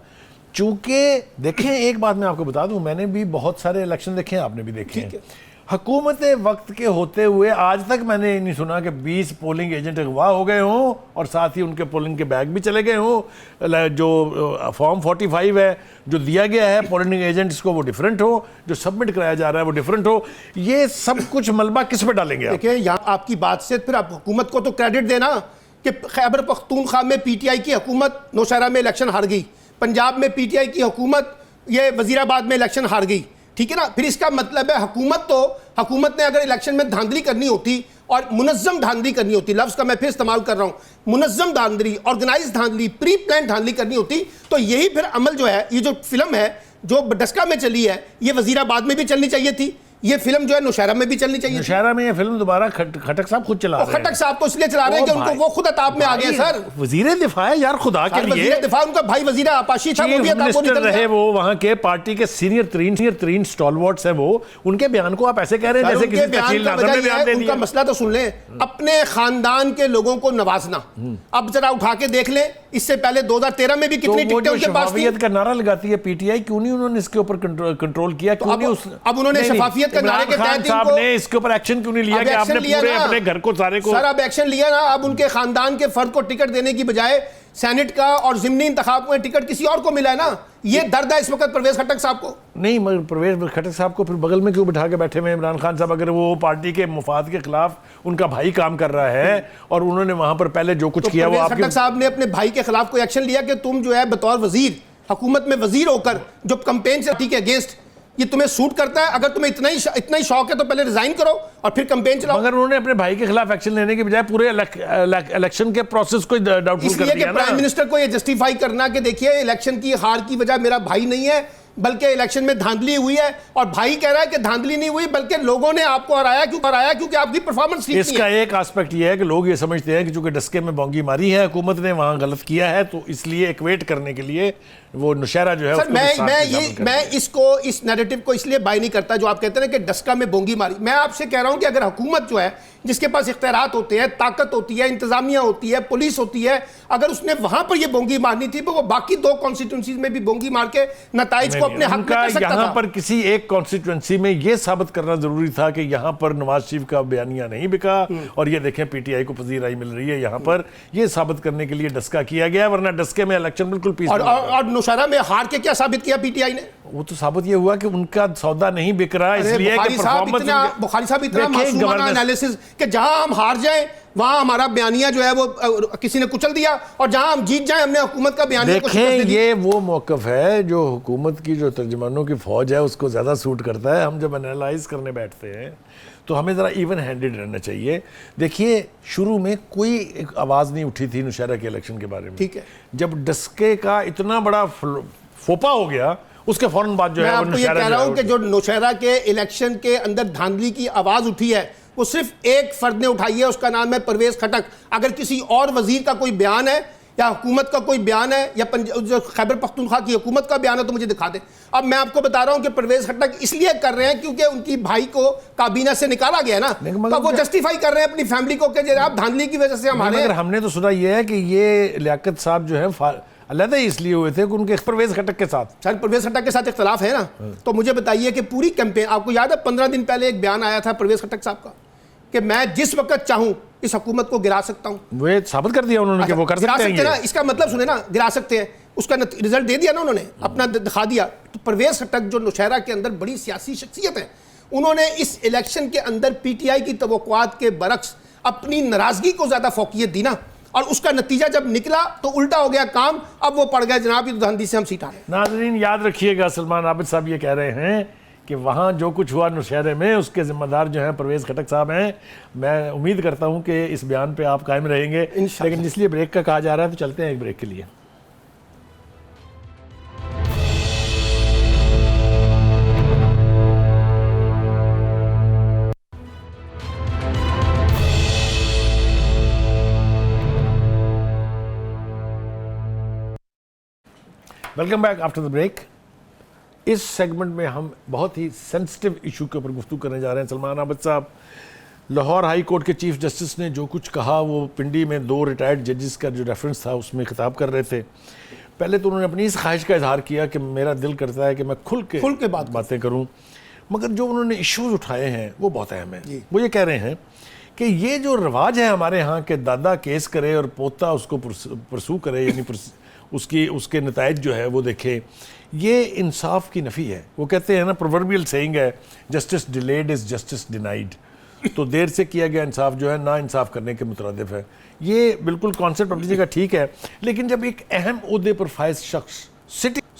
चूंकि देखें, एक बात मैं आपको बता दूं, मैंने भी बहुत सारे इलेक्शन देखे हैं, आपने भी देखे हैं। हुकूमत वक्त के होते हुए आज तक मैंने नहीं सुना कि 20 पोलिंग एजेंट अगवा हो गए हों और साथ ही उनके पोलिंग के बैग भी चले गए हों। जो फॉर्म 45 है जो दिया गया है पोलिंग एजेंट्स को, वो डिफरेंट हो, जो सबमिट कराया जा रहा है वो डिफरेंट हो। ये सब कुछ मलबा किस पे डालेंगे आप? देखिए, यहाँ आपकी बात से फिर आप हुकूमत को तो क्रेडिट देना कि खैबर पख्तूनख्वा में PTI की हुकूमत नौशहरा में इलेक्शन हार गई, पंजाब में PTI की हुकूमत ये वजीराबाद में इलेक्शन हार गई, ठीक है ना। फिर इसका मतलब है हुकूमत ने अगर इलेक्शन में धांधली करनी होती और मुनज़्ज़म धांधली करनी होती, लफ्ज़ का मैं फिर इस्तेमाल कर रहा हूँ, मुनज़्ज़म धांधली, ऑर्गेनाइज धांधली, प्री प्लान धांधली करनी होती, तो यही फिर अमल जो है, ये जो फिल्म है जो डस्का में चली है, ये वजीराबाद में भी चलनी चाहिए थी। ये फिल्म जो है नौशहरा में भी चलनी चाहिए। नौशहरा में ये फिल्म दोबारा खटक साहब खुद चला रहे हैं। खटक साहब तो इसलिए चला रहे हैं कि उनको वो खुद अताब में आ गए। सर, वजीर दिफा है यार, खुदा के लिए वजीर दिफा, उनका भाई वजीर आपाशी था, वो भी अताब को निकल रहे, वो वहां के पार्टी के सीनियर तरीन स्टॉलवर्ड्स हैं, वो उनके बयान को आप ऐसे कह रहे हैं जैसे किसी तहसील नाज़िम ने बयान दे दिया। उनका मसला तो सुन लें, अपने खानदान के लोगों को नवाजना। अब जरा उठा के देख लें, इससे पहले 2013 में भी कितनी टिकटें उनके पास थी। शफाफियत का नारा लगाती है PTI, क्यों नहीं उन्होंने इसके ऊपर कंट्रोल किया? क्यों नहीं अब उन्होंने शफाफियत का नारे के तहत आपने इसके ऊपर एक्शन क्यों नहीं लिया कि आपने पूरे अपने घर को सारे को? सर, अब एक्शन लिया ना। अब उनके खानदान के फर्द को टिकट देने की बजाय सेनेट का और ज़िमनी इंतखाब में टिकट किसी और को मिला है ना। ये दर्द है इस वक्त परवेज खटक साहब को। नहीं, मगर परवेज खटक साहब को फिर बगल में क्यों बिठा के बैठे हुए इमरान खान साहब? अगर वो पार्टी के मुफाद के खिलाफ उनका भाई काम कर रहा है और उन्होंने वहां पर पहले जो कुछ किया, वो आपके खटक साहब ने अपने भाई के खिलाफ कोई एक्शन लिया कि तुम जो है बतौर वजीर, हुकूमत में वजीर होकर जो कैंपेन से के अगेंस्ट, ये तुम्हें सूट करता है? अगर तुम्हें इतना ही शौक है तो पहले रिजाइन करो और फिर कैंपेन चलाओ। मगर उन्होंने अपने भाई के खिलाफ एक्शन लेने के बजाय पूरे इलेक्शन के प्रोसेस को डाउटफुल कर दिया ना। प्राइम मिनिस्टर को ये जस्टिफाई करना कि देखिए इलेक्शन की हार की वजह मेरा भाई नहीं है, बल्कि इलेक्शन में धांधली हुई है, और भाई कह रहा है कि धांधली नहीं हुई बल्कि लोगों ने आपको हराया क्योंकि आपकी परफॉर्मेंस ठीक नहीं है। इसका एक एस्पेक्ट ये है कि लोग ये समझते हैं कि चूंकि डस्के में बोंगी मारी है हुकूमत ने, वहां गलत किया है, तो इसलिए इक्वेट करने के लिए वो नौशहरा जो है। सर, मैं इस नैरेटिव को इसलिए बाय नहीं करता जो आप कहते हैं कि डस्का में बोंगी मारी। मैं आपसे कह रहा हूं कि अगर हुकूमत जो है, जिसके पास इख्तियारात होते हैं, ताकत होती है, इंतजामिया होती है, पुलिस होती है, अगर उसने वहां पर ये बोंगी मारनी थी तो वो बाकी 2 कॉन्स्टिट्यूंसीज में भी बोंगी मार के नताइज को अपने हक में कर सकता था। यहाँ पर किसी एक कॉन्स्टिट्यूंसी में ये साबित करना जरूरी था कि यहाँ पर नवाज शरीफ का बयानिया नहीं बिका, और ये देखें PTI को पजीराई मिल रही है। यहाँ पर ये साबित करने के लिए डस्का किया गया, वरना डस्के में इलेक्शन बिल्कुल पीसफुल। और नौशहरा में हार के क्या साबित किया PTI ने? वो तो साबित ये हुआ कि उनका सौदा नहीं बिक रहा, इसलिए कि बुखारी साहब इतना मासूमाना एनालिसिस कि जहां हम हार जाएं वहां हमारा बयानिया जो है वो किसी ने कुचल दिया, और जहां हम जीत जाएं हमने हुकूमत का बयानिया को शिकस्त दे दी। ये वो मौकफ है जो हुकूमत की जो तर्जुमानों की फौज है उसको ज्यादा सूट करता है। हम जब एनालाइज करने बैठते हैं तो हमें ज़रा इवन हैंडेड रहना चाहिए। देखिए, शुरू में कोई एक आवाज़ नहीं उठी थी नौशहरा के इलेक्शन के बारे में, ठीक है। जब डस्के का इतना बड़ा फोपा हो गया, उसके फौरन बाद जो है मैं आपको ये कह रहा हूं कि जो नौशहरा के इलेक्शन के अंदर धांधली की आवाज़ उठी है वो सिर्फ एक फर्द ने उठाई है, उसका नाम है परवेज खटक। अगर किसी और वजीर का कोई बयान है या हुकूमत का कोई बयान है या जो खैबर पख्तूनख्वा की हुकूमत का बयान है तो मुझे दिखा दे। अब मैं आपको बता रहा हूं कि परवेज खटक इसलिए कर रहे हैं क्योंकि उनकी भाई को काबीना से निकाला गया ना, तो वो जस्टिफाई कर रहे हैं अपनी फैमिली को कि आप धांधली की वजह से हमारे। हमने तो सुना यह है कि ये लियाकत साहब जो है अलहदा इसलिए हुए थे कि उनके परवेज खटक के साथ, सर परवेज खटक के साथ इख्तलाफ है ना। तो मुझे बताइए कि पूरी कैंपेन, आपको याद है 15 दिन पहले एक बयान आया था परवेज खटक साहब का कि मैं जिस वक्त चाहूं इस हुकूमत को गिरा सकता हूं। वो साबित कर दिया उन्होंने कि वो कर सकते हैं ना। इसका मतलब सुने ना, गिरा सकते हैं, उसका रिजल्ट दे दिया ना उन्होंने, अपना दिखा दिया। तो परवेज खटक जो नौशहरा के अंदर बड़ी सियासी शख्सियत है, उन्होंने इस इलेक्शन के अंदर PTI की तवक्कुआत के बरक्स अपनी नाराजगी को ज्यादा फोकियत दी ना, और उसका नतीजा जब निकला तो उल्टा हो गया काम। अब वो पड़ गए जनाब ये धांधली से हम सीट आ रहे हैं। नाज़रीन याद रखिएगा, सलमान आबिद साहब ये कह रहे हैं कि वहाँ जो कुछ हुआ नौशहरे में उसके जिम्मेदार जो हैं परवेज खटक साहब हैं। मैं उम्मीद करता हूँ कि इस बयान पे आप कायम रहेंगे, लेकिन इसलिए ब्रेक का कहा जा रहा है तो चलते हैं एक ब्रेक के लिए। Welcome back after the break. इस सेगमेंट में हम बहुत ही सेंसिटिव इशू के ऊपर गुफ्तगू करने जा रहे हैं। सलमान आबिद साहब, लाहौर हाई कोर्ट के चीफ जस्टिस ने जो कुछ कहा वो पिंडी में 2 रिटायर्ड जजेस का जो रेफरेंस था उसमें खिताब कर रहे थे। पहले तो उन्होंने अपनी इस ख्वाहिश का इजहार किया कि मेरा दिल करता है कि मैं खुल के बातें करूं, मगर जो उन्होंने इश्यूज उठाए हैं वो बहुत अहम है। वो ये कह रहे हैं कि ये जो रिवाज है हमारे यहाँ के दादा केस करे और पोता उसको परसू करे, यानी उसके नताइज जो है वो देखे, ये इंसाफ की नफ़ी है। वो कहते हैं ना, प्रोवर्बियल सेइंग है, justice delayed is justice denied. तो देर से किया गया इंसाफ जो है ना इंसाफ करने के मुतरादिफ है। ये बिल्कुल कॉन्सेप्ट अपनी जगह ठीक है, लेकिन जब एक अहम ओहदे पर फायज शख्स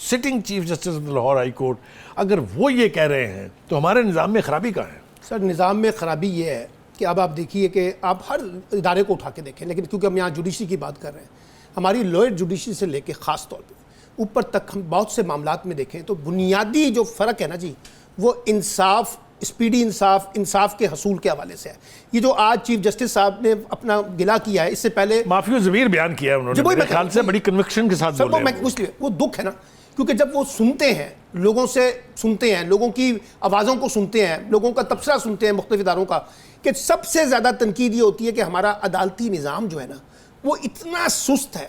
sitting chief justice of Lahore high court अगर वो ये कह रहे हैं तो हमारे निज़ाम में ख़राबी कहाँ है? सर, निज़ाम में ख़राबी ये है कि अब आप देखिए कि आप हर इदारे को उठा के देखें, लेकिन क्योंकि हम यहाँ जुडिशरी की बात कर रहे हैं, हमारी लोअर जुडिशरी से लेके ख़ास तौर पे ऊपर तक हम बहुत से मामलात में देखें तो बुनियादी जो फ़र्क है ना जी, वो इंसाफ, स्पीडी इंसाफ के हसूल के हवाले से है। ये जो आज चीफ जस्टिस साहब ने अपना गिला किया है, इससे पहले माफी ज़मीर बयान किया है उन्होंने, मेरे ख्याल से बड़ी कन्विक्शन के साथ बोले हैं। वो दुख है ना, क्योंकि जब वो सुनते हैं, लोगों से सुनते हैं, लोगों की आवाज़ों को सुनते हैं, लोगों का तबसरा सुनते हैं मुख्तलिफ इदारों का, कि सबसे ज़्यादा तनकीद ये होती है कि हमारा अदालती निज़ाम जो है ना वो इतना सुस्त है,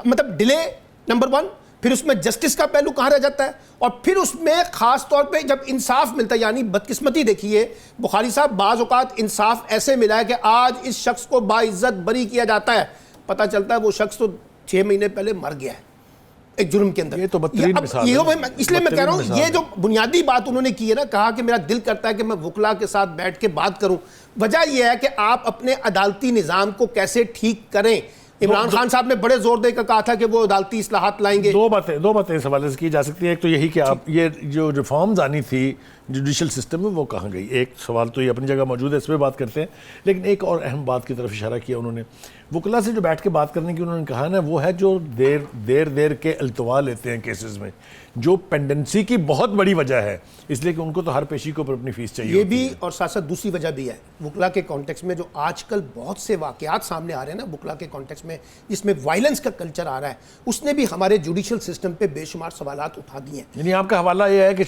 मतलब डिले नंबर 1, फिर उसमें जस्टिस का पहलू कहाँ रह जाता है, और फिर उसमें ख़ास तौर पे जब इंसाफ मिलता है, यानी बदकिस्मती देखिए बुखारी साहब, बाज़ औक़ात इंसाफ ऐसे मिला है कि आज इस शख्स को बाइज्जत बरी किया जाता है, पता चलता है वो शख्स तो 6 महीने पहले मर गया है एक जुर्म के अंदर। ये तो बदतरीन मिसाल है। इसलिए मैं कह रहा हूँ ये जो बुनियादी बात उन्होंने की है ना, कहा कि मेरा दिल करता है कि मैं वकला के साथ बैठ के बात करूं, वजह यह है कि आप अपने अदालती निज़ाम को कैसे ठीक करें। इमरान खान साहब ने बड़े जोर देकर कहा था कि वो अदालती इस्लाहात लाएंगे। दो बातें इस हवाले से की जा सकती है। एक तो यही कि आप ये जो रिफॉर्म्स आनी थी जुडिशल सिस्टम में वो कहाँ गई, एक सवाल तो ये अपनी जगह मौजूद है, इस पर बात करते हैं। लेकिन एक और अहम बात की तरफ इशारा किया उन्होंने, वकला से जो बैठ के बात करने की उन्होंने कहा ना, वो है जो देर के अल्तवा लेते हैं केसेस में, जो पेंडेंसी की बहुत बड़ी वजह है, इसलिए कि उनको तो हर पेशी को अपनी फीस चाहिए। ये भी और साथ साथ दूसरी वजह भी है वकला के कॉन्टेक्स्ट में, जो आजकल बहुत से वाकयात सामने आ रहे हैं ना वकला के कॉन्टेक्स्ट में, जिसमें वायलेंस का कल्चर आ रहा है, उसने भी हमारे जुडिशल सिस्टम पे बेशुमार सवालात उठा दिए हैं। यानी आपका हवाला यह है कि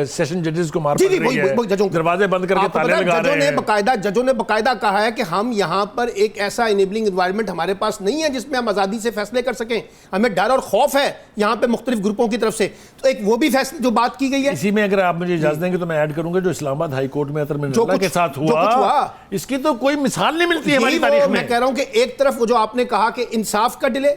सेशन जजेस को मार पड़ रही है, दरवाजे बंद करके ताले लगा रहे हैं। जजों ने बकायदा कहा है कि हम यहाँ पर एक ऐसा इनेबलिंग एनवायरनमेंट हमारे पास नहीं है जिसमें हम आज़ादी से फैसले कर सकें, हमें डर और खौफ है यहाँ पे मुख्तलिफ ग्रुपों की तरफ से। तो एक वो भी फैसले जो बात की गई है, इसी में अगर आप मुझे इजाजत देंगे तो मैं ऐड करूंगा, जो इस्लामाबाद हाई कोर्ट में अतर मिनल्ला के साथ हुआ, इसकी तो कोई मिसाल नहीं मिलती है हमारी तारीख में। मैं कह रहा हूं कि एक तरफ वो जो आपने कहा कि इंसाफ का डिले,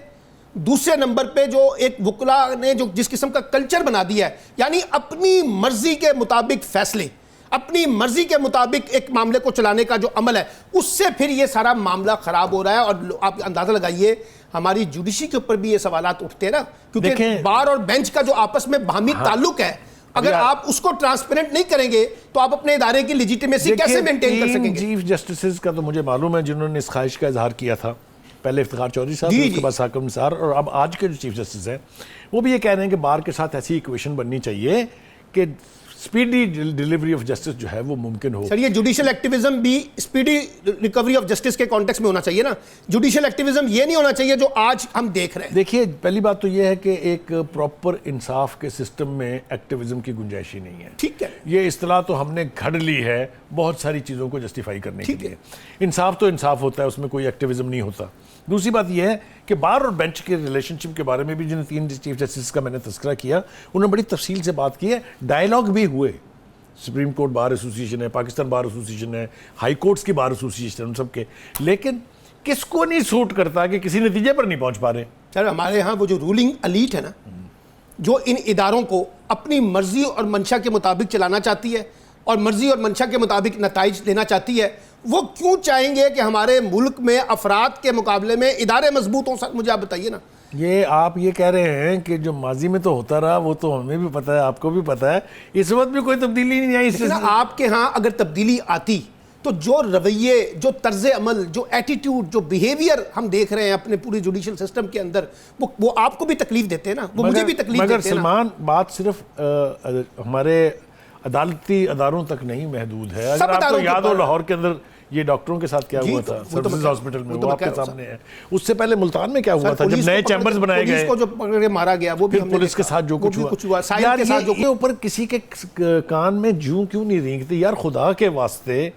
दूसरे नंबर पे जो एक वकला ने जो जिस किस्म का कल्चर बना दिया है, यानी अपनी मर्जी के मुताबिक फैसले, अपनी मर्जी के मुताबिक एक मामले को चलाने का जो अमल है, उससे फिर ये सारा मामला खराब हो रहा है। और आप अंदाजा लगाइए हमारी जुडिशरी के ऊपर भी ये सवालात उठते हैं ना, क्योंकि बार और बेंच का जो आपस में बाहमी ताल्लुक है, अगर आप उसको ट्रांसपेरेंट नहीं करेंगे तो आप अपने इदारे की लेजिटिमेसी कैसे मेंटेन कर सकेंगे? चीफ जस्टिस का तो मुझे मालूम है जिन्होंने इस ख्वाहिश का इजहार किया था, पहले इफ्तिखार चौधरी साहब, उसके बाद साकिब निसार, और अब आज के जो चीफ जस्टिस हैं वो भी ये कह रहे हैं कि बार के साथ ऐसी इक्वेशन बननी चाहिए कि स्पीडी डिलीवरी ऑफ जस्टिस जो है वो मुमकिन हो। सर, ये जुडिशियल एक्टिविज्म भी स्पीडी रिकवरी ऑफ जस्टिस के कॉन्टेक्स्ट में होना चाहिए ना। जुडिशियल एक्टिविज्म ये नहीं होना चाहिए जो आज हम देख रहे हैं। देखिए, पहली बात तो ये है कि एक प्रॉपर इंसाफ के सिस्टम में एक्टिविज्म की गुंजाइश ही नहीं है। ठीक है, ये इस्तिलाह तो हमने घड़ ली है बहुत सारी चीज़ों को जस्टिफाई करने के लिए। इंसाफ तो इंसाफ होता है, उसमें कोई एक्टिविज्म नहीं होता। दूसरी बात यह है कि बार और बेंच के रिलेशनशिप के बारे में भी जिन 3 चीफ जस्टिस का मैंने तस्करा किया, उन्होंने बड़ी तफसील से बात की है, डायलॉग भी हुए। सुप्रीम कोर्ट बार एसोसिएशन है, पाकिस्तान बार एसोसिएशन है, हाई कोर्ट्स की बार एसोसिएशन है, उन सब के, लेकिन किसको नहीं सूट करता कि किसी नतीजे पर नहीं पहुंच पा रहे। सर, हमारे यहाँ वो जो रूलिंग एलीट है ना, जो इन इदारों को अपनी मर्जी और मंशा के मुताबिक चलाना चाहती है और मर्जी और मंशा के मुताबिक नताइज लेना चाहती है, वो क्यों चाहेंगे कि हमारे मुल्क में अफराद के मुकाबले में इदारे मजबूत हों? सर, मुझे आप बताइए ना। ये आप ये कह रहे हैं कि जो माजी में तो होता रहा वो तो हमें भी पता है, आपको भी पता है, इस वक्त भी कोई तब्दीली नहीं आई। इससे आपके यहाँ अगर तब्दीली आती तो जो रवैये, जो तर्ज अमल, जो एटीट्यूड, जो बिहेवियर हम देख रहे हैं अपने पूरे जुडिशियल सिस्टम के अंदर, वो आपको भी तकलीफ देते हैं ना, वो मुझे भी तकलीफ देते हैं। मगर सलमान, बात सिर्फ हमारे अदालती अदारों तक नहीं महदूद है। अगर आपको याद हो, लाहौर के अंदर ये डॉक्टरों के साथ क्या जी, हुआ तो था वो तो सर्विसेज बता- हॉस्पिटल में, वो तो वो बता आपके रहा हूं, सामने है। उससे पहले मुल्तान में क्या हुआ था जब पुलिस नए को चैम्बर्स पकड़- बनाए पुलिस गए, को जो पकड़ के मारा गया वो भी फिर हमने पुलिस के देखा। साथ जो वो कुछ भी हुआ, साहिल यार के साथ जो ये ऊपर किसी के कान में जूं क्यों नहीं रेंगते यार, खुदा के वास्ते।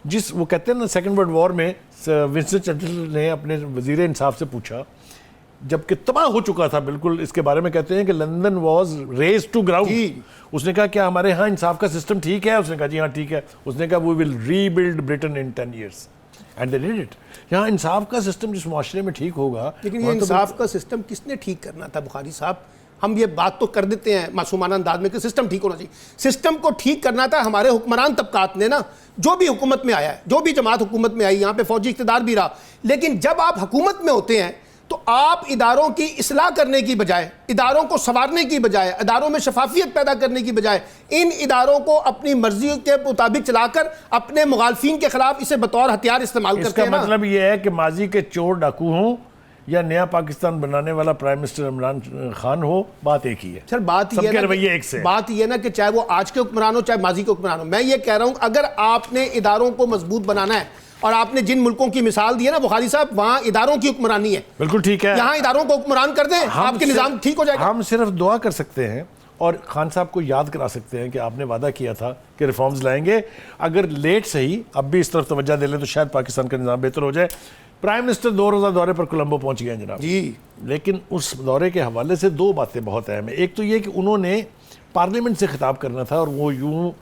जिस वो कहते हैं ना सेकंड वर्ल्ड वॉर में विंस्टन चर्चिल ने अपने वजीर इंसाफ से पूछा, जबकि तबाह हो चुका था बिल्कुल, इसके बारे में कहते हैं कि London was raze to ground. उसने कहा क्या हमारे यहाँ इंसाफ का सिस्टम ठीक है? उसने कहा जी हाँ ठीक है। उसने कहा we will rebuild Britain in 10 years and they did it. यहाँ इंसाफ का सिस्टम जिस मुआशरे में ठीक होगा, लेकिन ये वहाँ तो इंसाफ का सिस्टम किसने ठीक करना था बुखारी साहब? हम ये बात तो कर देते हैं मासूमाना अंदाज में कि सिस्टम ठीक होना चाहिए। सिस्टम को ठीक करना था हमारे हुक्मरान तबकात ने ना, जो भी हुकूमत में आया है, जो भी जमात हुकूमत में आई, यहाँ पे फौजी इक़्तिदार भी रहा। लेकिन जब आप हुकूमत में होते हैं तो आप इदारों की इस्लाह करने की बजाय, इदारों को संवारने की बजाय, इदारों में शफाफियत पैदा करने की बजाय, इन इदारों को अपनी मर्जी के मुताबिक चलाकर अपने मुखालफिन के खिलाफ इसे बतौर हथियार इस्तेमाल करते इसका हैं ना। मतलब ये है कि माजी के चोर डाकू हों या नया पाकिस्तान बनाने वाला प्राइम मिनिस्टर इमरान खान हो, बात एक ही है। सर बात ये सबके ना रवैये एक से है। बात ये ना कि चाहे वो आज के हुक्मरान हो चाहे माजी के हुक्मरान हो, मैं ये कह रहा हूं अगर आपने इदारों को मजबूत बनाना है, और आपने जिन मुल्कों की मिसाल दी है ना बुखारी साहब, वहां इदारों की हुक्मरानी है, बिल्कुल ठीक है। यहाँ इदारों को हुक्मरान कर दें, आपके निजाम ठीक हो जाएगा। हम सिर्फ दुआ कर सकते हैं और खान साहब को याद करा सकते हैं कि आपने वादा किया था कि रिफॉर्म्स लाएंगे। अगर लेट सही अब भी इस तरफ तवज्जो दे लें तो शायद पाकिस्तान का निज़ाम बेहतर हो जाए। प्राइम मिनिस्टर 2 रोज़ा दौरे पर कोलंबो पहुंच गए हैं जनाब जी, लेकिन उस दौरे के हवाले से दो बातें बहुत अहम है। एक तो ये कि उन्होंने पार्लियामेंट से खिताब करना था और वो यूं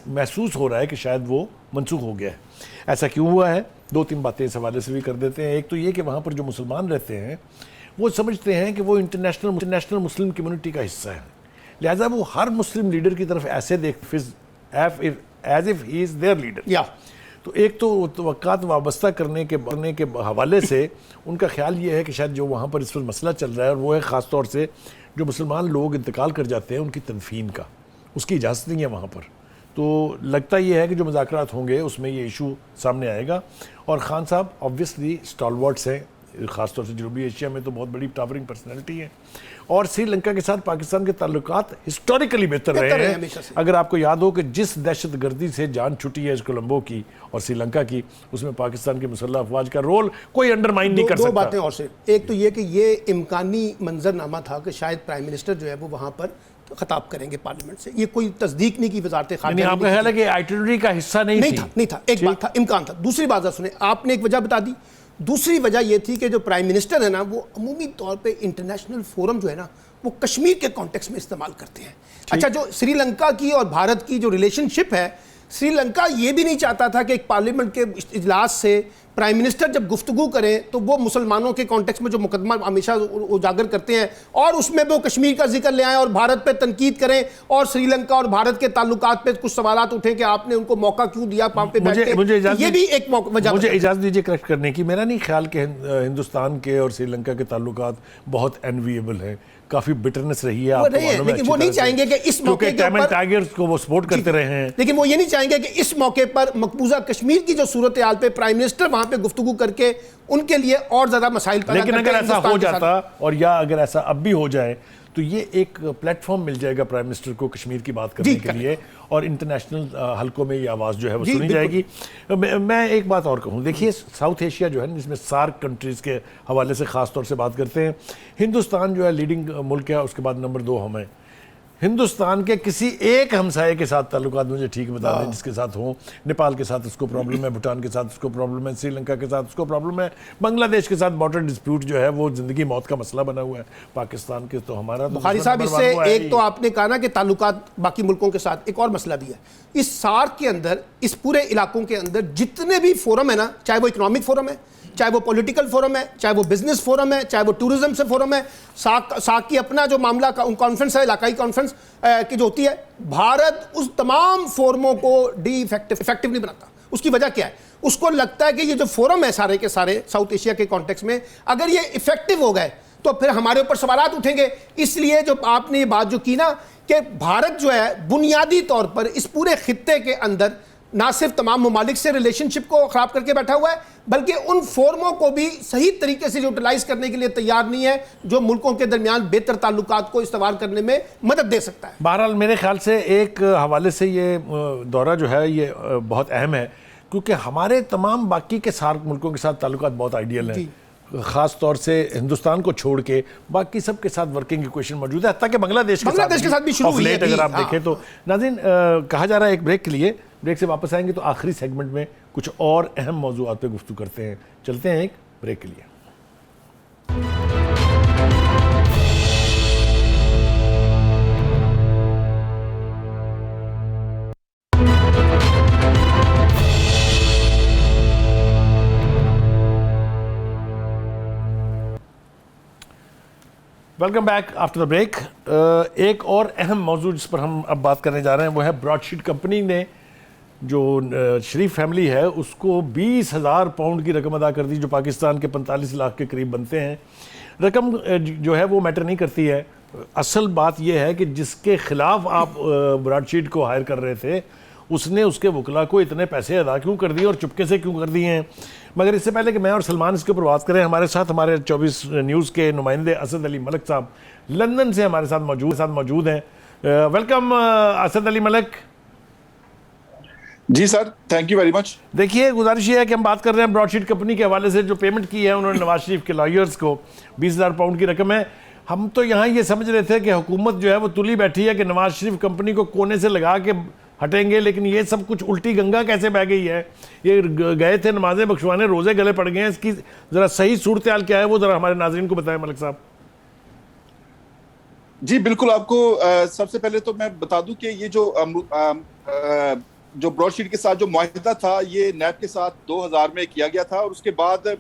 महसूस हो रहा है कि शायद वो मनसूख हो गया है। ऐसा क्यों हुआ है? 2-3 बातें इस हवाले से भी कर देते हैं। एक तो ये कि वहाँ पर जो मुसलमान रहते हैं वो समझते हैं कि वो इंटरनेशनल मुस्लिम कम्युनिटी का हिस्सा है, लिहाजा वो हर मुस्लिम लीडर की तरफ ऐसे देख as if he is their leader. या तो एक तो तवक्कात वाबस्ता करने के हवाले से उनका ख्याल ये है कि शायद जो वहाँ पर इस वक्त मसला चल रहा है, और वो है ख़ास तौर से जो मुसलमान लोग इंतकाल कर जाते हैं उनकी तदफीन का, उसकी इजाज़त नहीं है वहाँ पर। तो लगता ये है कि जो मुज़ाकरात होंगे उसमें ये इशू सामने आएगा। और ख़ान साहब ऑब्वियसली स्टॉलवर्ड्स हैं, ख़ासतौर से जनूबी एशिया में तो बहुत बड़ी टावरिंग पर्सनैलिटी है, और श्रीलंका के साथ पाकिस्तान के ताल्लुकात हिस्टोरिकली बेहतर रहे हैं। हमेशा से। अगर आपको याद हो कि जिस दहशत गर्दी से जान छुटी है इस कोलंबो की और श्रीलंका की, उसमें पाकिस्तान की मुसल्लह अफवाज का रोल कोई अंडरमाइन नहीं कर दो सकता। बातें और से, एक तो ये कि ये इम्कानी मंजरनामा था कि शायद प्राइम मिनिस्टर जो है वो वहाँ पर खिताब करेंगे पार्लियामेंट से, ये कोई तस्दीक नहीं की वजारत यानी खारजा आपका ख्याल है कि आइटनरी का हिस्सा नहीं था, एक बात था, इम्कान था। दूसरी बात सुने, आपने एक वजह बता दी। दूसरी वजह यह थी कि जो प्राइम मिनिस्टर है ना वो अमूमी तौर पे इंटरनेशनल फोरम जो है ना वो कश्मीर के कॉन्टेक्स्ट में इस्तेमाल करते हैं। अच्छा, जो श्रीलंका की और भारत की जो रिलेशनशिप है, श्रीलंका ये भी नहीं चाहता था कि एक पार्लियामेंट के इजलास से प्राइम मिनिस्टर जब गुफ्तगू करें तो वो मुसलमानों के कॉन्टेक्स्ट में जो मुकदमा हमेशा उजागर करते हैं और उसमें वो कश्मीर का जिक्र ले आएं और भारत पे तनकीद करें और श्रीलंका और भारत के ताल्लुकात पे कुछ सवालात उठें कि आपने उनको मौका क्यों दिया वहाँ पे बैठ के। ये भी एक वजह। मुझे इजाज़त दीजिए करेक्ट करने की। मेरा नहीं ख्याल कि हिंदुस्तान के और श्रीलंका के ताल्लुकात बहुत एनविएबल हैं, काफी बिटरनेस रही है, आपको मालूम है, लेकिन वो नहीं चाहेंगे कि इस मौके के ऊपर टाइगर्स को वो सपोर्ट करते रहे हैं, लेकिन वो ये नहीं चाहेंगे कि इस मौके पर मकबूजा कश्मीर की जो सूरत हाल पे प्राइम मिनिस्टर वहां पे गुफ्तगू करके उनके लिए और ज्यादा मसाइल पैदा लेकिन करके अगर ऐसा हो हिंदुस्तान के जाता और या अगर ऐसा अब भी हो जाए तो ये एक प्लेटफॉर्म मिल जाएगा प्राइम मिनिस्टर को कश्मीर की बात करने के लिए, और इंटरनेशनल हलकों में ये आवाज़ जो है वो सुनी जाएगी। मैं एक बात और कहूँ, देखिए साउथ एशिया जो है जिसमें सार्क कंट्रीज़ के हवाले से ख़ास तौर से बात करते हैं, हिंदुस्तान जो है लीडिंग मुल्क है, उसके बाद नंबर 2 हम हैं। हिंदुस्तान के किसी एक हमसाये के साथ ताल्लुकात मुझे ठीक बता दें जिसके साथ हो। नेपाल के साथ उसको प्रॉब्लम है, भूटान के साथ उसको प्रॉब्लम है, श्रीलंका के साथ उसको प्रॉब्लम है, बांग्लादेश के साथ बॉर्डर डिस्प्यूट जो है वो जिंदगी मौत का मसला बना हुआ है। पाकिस्तान के तो हमारा बुखारी साहब, इससे एक तो आपने कहा ना कि ताल्लुकात बाकी मुल्कों के साथ, एक और मसला भी है इस सार्क के अंदर, इस पूरे इलाकों के अंदर जितने भी फोरम है ना, चाहे वो इकोनॉमिक फोरम है, चाहे वो पॉलिटिकल फोरम है, चाहे वो बिजनेस फोरम है, चाहे वो टूरिज्म से फोरम है, सार्क की अपना जो मामला का कॉन्फ्रेंस है, इलाकाई कॉन्फ्रेंस की जो होती है, भारत उस तमाम फोरमों को इफेक्टिव नहीं बनाता। उसकी वजह क्या है? उसको लगता है कि ये जो फोरम है सारे के सारे साउथ एशिया के कॉन्टेक्स्ट में, अगर ये इफेक्टिव हो गए तो फिर हमारे ऊपर सवालात उठेंगे। इसलिए जो आपने ये बात जो की ना कि भारत जो है बुनियादी तौर पर इस पूरे खित्ते के अंदर ना सिर्फ तमाम ममालिक से रिलेशनशिप को खराब करके बैठा हुआ है, बल्कि उन फोरमों को भी सही तरीके से यूटिलाइज करने के लिए तैयार नहीं है जो मुल्कों के दरमियान बेहतर ताल्लुकात को इस्तेमाल करने में मदद दे सकता है। बहरहाल मेरे ख्याल से एक हवाले से ये दौरा जो है ये बहुत अहम है, क्योंकि हमारे तमाम बाकी के सार्क मुल्कों के साथ ताल्लुकात बहुत आइडियल हैं, ख़ास तौर से हिंदुस्तान को छोड़ के बाकी सब के साथ वर्किंग इक्वेशन मौजूद है, ताकि बांग्लादेश के साथ भी शुरू हुई है अगर आप देखें तो। नाज़रीन, कहा जा रहा है एक ब्रेक के लिए, ब्रेक से वापस आएंगे तो आखिरी सेगमेंट में कुछ और अहम मौज़ूआत पे गुफ्तगू करते हैं। चलते हैं एक ब्रेक के लिए। Welcome back after the break. एक और अहम मौजूद जिस पर हम अब बात करने जा रहे हैं वो है ब्रॉडशीट कंपनी ने जो शरीफ फैमिली है उसको 20,000 पाउंड की रकम अदा कर दी, जो पाकिस्तान के 45 लाख के करीब बनते हैं। रकम जो है वो मैटर नहीं करती है, असल बात यह है कि जिसके खिलाफ आप ब्रॉडशीट को हायर कर रहे थे उसने उसके वकला को इतने पैसे अदा क्यों कर दिए और चुपके से क्यों कर दिए हैं। मगर इससे पहले कि मैं और सलमान इसके ऊपर बात करें, हमारे साथ हमारे 24 न्यूज़ के नुमाइंदे असद अली मलिक साहब लंदन से हमारे साथ मौजूद हैं। वेलकम असद अली मलिक। जी sir, thank you very much. देखिए, गुजारिश ये है कि हम बात कर रहे हैं ब्रॉडशीट कंपनी के हवाले से जो पेमेंट की है उन्होंने नवाज शरीफ के लॉयर्स को, 20,000 पाउंड की रकम है। हम तो यहाँ ये समझ रहे थे कि हुकूमत जो है वो तुली बैठी है कि नवाज शरीफ कंपनी को कोने से लगा के हटेंगे, लेकिन ये सब कुछ उल्टी गंगा कैसे बह गई है। ये गए थे नमाजें बख्शवाने, रोज़े गले पड़ गए हैं, इसकी ज़रा सही सूरत हाल क्या है वो ज़रा हमारे नाज़रीन को बताएं मलिक साहब। जी बिल्कुल, आपको सबसे पहले तो मैं बता दूं कि ये जो ब्रॉडशीट के साथ जो मुआहिदा था ये नैब के साथ 2000 में किया गया था और उसके बाद